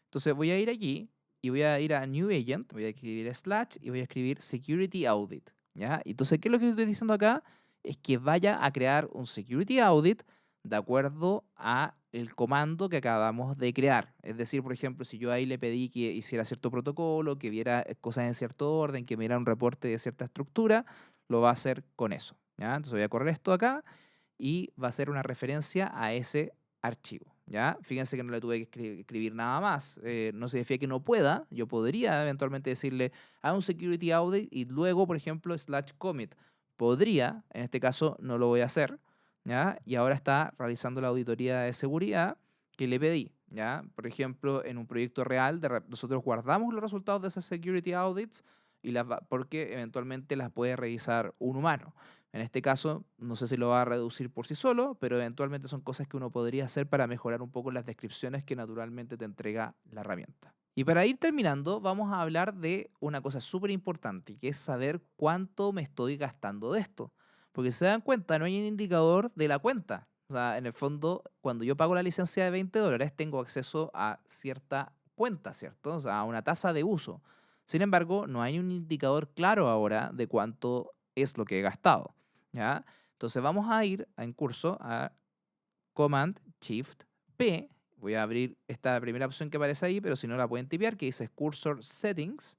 Entonces voy a ir aquí y voy a ir a New Agent, voy a escribir slash y voy a escribir Security Audit, ¿ya? Entonces, ¿qué es lo que estoy diciendo acá? Es que vaya a crear un Security Audit de acuerdo a el comando que acabamos de crear. Es decir, por ejemplo, si yo ahí le pedí que hiciera cierto protocolo, que viera cosas en cierto orden, que me diera un reporte de cierta estructura, lo va a hacer con eso, ¿ya? Entonces voy a correr esto acá y va a ser una referencia a ese archivo, ¿ya? Fíjense que no le tuve que escribir nada más. No significa que no pueda. Yo podría eventualmente decirle a un security audit y luego, por ejemplo, slash commit. Podría, en este caso no lo voy a hacer, ¿ya? Y ahora está realizando la auditoría de seguridad que le pedí, ¿ya? Por ejemplo, en un proyecto real, nosotros guardamos los resultados de esas security audits porque eventualmente las puede revisar un humano. En este caso, no sé si lo va a reducir por sí solo, pero eventualmente son cosas que uno podría hacer para mejorar un poco las descripciones que naturalmente te entrega la herramienta. Y para ir terminando, vamos a hablar de una cosa súper importante, que es saber cuánto me estoy gastando de esto. Porque si se dan cuenta, no hay un indicador de la cuenta. O sea, en el fondo, cuando yo pago la licencia de $20, tengo acceso a cierta cuenta, ¿cierto? O sea, a una tasa de uso. Sin embargo, no hay un indicador claro ahora de cuánto es lo que he gastado, ¿ya? Entonces vamos a ir en curso a Command Shift P. Voy a abrir esta primera opción que aparece ahí, pero si no la pueden tipear, que dice Cursor Settings.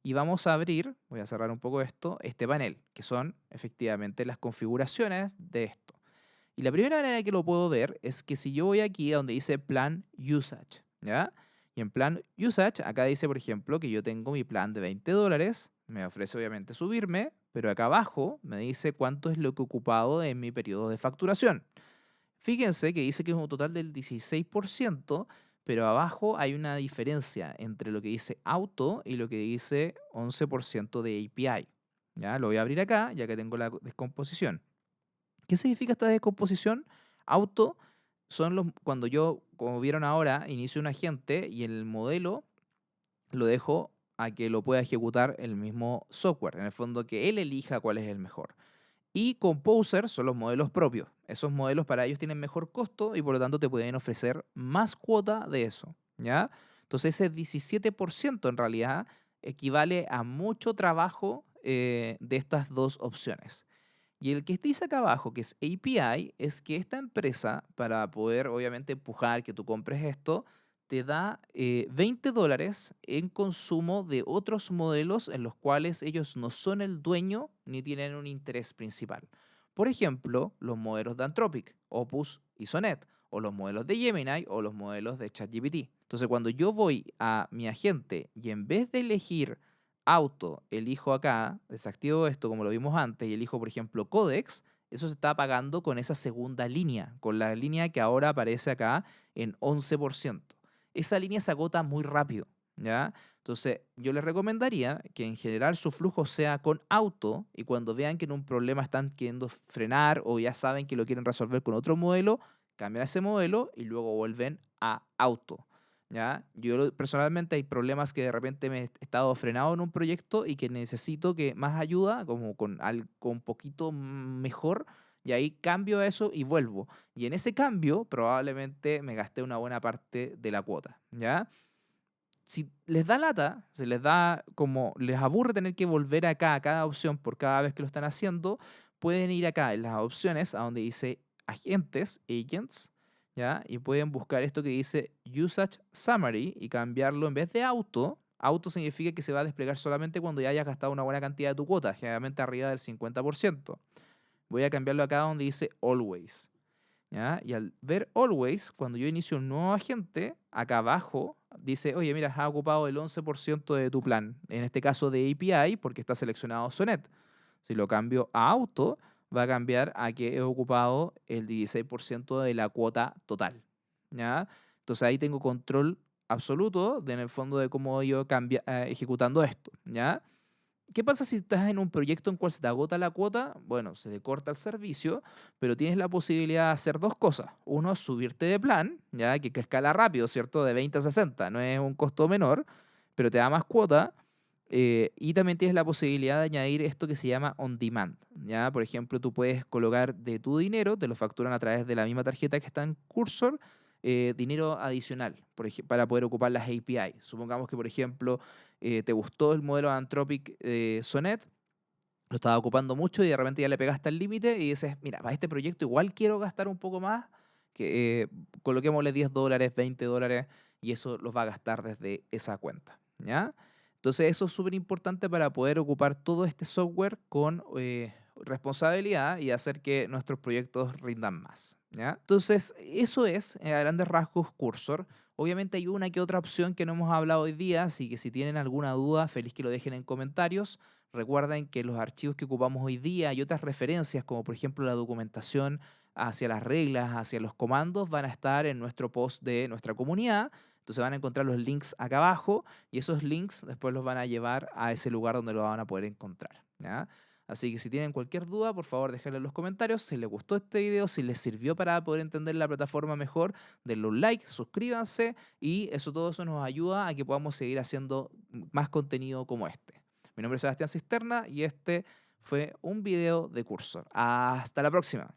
Y vamos a abrir, voy a cerrar un poco esto, este panel, que son efectivamente las configuraciones de esto. Y la primera manera que lo puedo ver es que si yo voy aquí a donde dice Plan Usage, ¿ya? Y en Plan Usage, acá dice, por ejemplo, que yo tengo mi plan de $20, me ofrece obviamente subirme, pero acá abajo me dice cuánto es lo que he ocupado en mi periodo de facturación. Fíjense que dice que es un total del 16%, pero abajo hay una diferencia entre lo que dice auto y lo que dice 11% de API. Ya, lo voy a abrir acá, ya que tengo la descomposición. ¿Qué significa esta descomposición? Auto son los, cuando yo, como vieron ahora, inicio un agente y el modelo lo dejo a que lo pueda ejecutar el mismo software. En el fondo, que él elija cuál es el mejor. Y Composer son los modelos propios. Esos modelos para ellos tienen mejor costo y por lo tanto te pueden ofrecer más cuota de eso, ¿ya? Entonces ese 17% en realidad equivale a mucho trabajo de estas dos opciones. Y el que dice acá abajo, que es API, es que esta empresa, para poder obviamente empujar que tú compres esto, te da $20 en consumo de otros modelos en los cuales ellos no son el dueño ni tienen un interés principal. Por ejemplo, los modelos de Anthropic, Opus y Sonnet, o los modelos de Gemini o los modelos de ChatGPT. Entonces, cuando yo voy a mi agente y en vez de elegir auto, elijo acá, desactivo esto como lo vimos antes y elijo, por ejemplo, Codex, eso se está pagando con esa segunda línea, con la línea que ahora aparece acá en 11%. Esa línea se agota muy rápido, ¿ya? Entonces, yo les recomendaría que en general su flujo sea con auto y cuando vean que en un problema están queriendo frenar o ya saben que lo quieren resolver con otro modelo, cambian ese modelo y luego vuelven a auto. ¿Ya? Personalmente hay problemas que de repente me he estado frenado en un proyecto y que necesito que más ayuda, como con algo un poquito mejor, y ahí cambio eso y vuelvo. Y en ese cambio probablemente me gasté una buena parte de la cuota, ¿ya? Si les da lata, si les da como les aburre tener que volver acá a cada opción por cada vez que lo están haciendo, pueden ir acá en las opciones a donde dice agentes, agents, ¿ya? Y pueden buscar esto que dice Usage Summary y cambiarlo en vez de auto. Auto significa que se va a desplegar solamente cuando ya hayas gastado una buena cantidad de tu cuota, generalmente arriba del 50%. Voy a cambiarlo acá donde dice Always. ¿Ya? Y al ver Always, cuando yo inicio un nuevo agente, acá abajo dice, oye, mira, has ocupado el 11% de tu plan. En este caso de API, porque está seleccionado Sonnet. Si lo cambio a auto, va a cambiar a que he ocupado el 16% de la cuota total. ¿Ya? Entonces ahí tengo control absoluto en el fondo de cómo yo ejecutando esto. ¿Ya? ¿Qué pasa si estás en un proyecto en cual se te agota la cuota? Bueno, se te corta el servicio, pero tienes la posibilidad de hacer dos cosas. Uno, subirte de plan, ya que escala rápido, ¿cierto? De 20 a 60, no es un costo menor, pero te da más cuota. Y también tienes la posibilidad de añadir esto que se llama on demand, ¿ya? Por ejemplo, tú puedes colocar de tu dinero, te lo facturan a través de la misma tarjeta que está en Cursor, dinero adicional para poder ocupar las API. Supongamos que, por ejemplo, te gustó el modelo Anthropic Sonnet, lo estaba ocupando mucho y de repente ya le pegaste al límite y dices, mira, para este proyecto igual quiero gastar un poco más, que coloquémosle $10, $20 y eso los va a gastar desde esa cuenta, ¿ya? Entonces eso es súper importante para poder ocupar todo este software con responsabilidad y hacer que nuestros proyectos rindan más, ¿ya? Entonces eso es, a grandes rasgos, Cursor. Obviamente hay una que otra opción que no hemos hablado hoy día, así que si tienen alguna duda, feliz que lo dejen en comentarios. Recuerden que los archivos que ocupamos hoy día y otras referencias, como por ejemplo la documentación hacia las reglas, hacia los comandos, van a estar en nuestro post de nuestra comunidad. Entonces, Entonces van a encontrar los links acá abajo y esos links después los van a llevar a ese lugar donde lo van a poder encontrar, ¿ya? Así que si tienen cualquier duda, por favor déjenlo en los comentarios. Si les gustó este video, si les sirvió para poder entender la plataforma mejor, denle un like, suscríbanse y todo eso nos ayuda a que podamos seguir haciendo más contenido como este. Mi nombre es Sebastián Cisterna y este fue un video de Cursor. Hasta la próxima.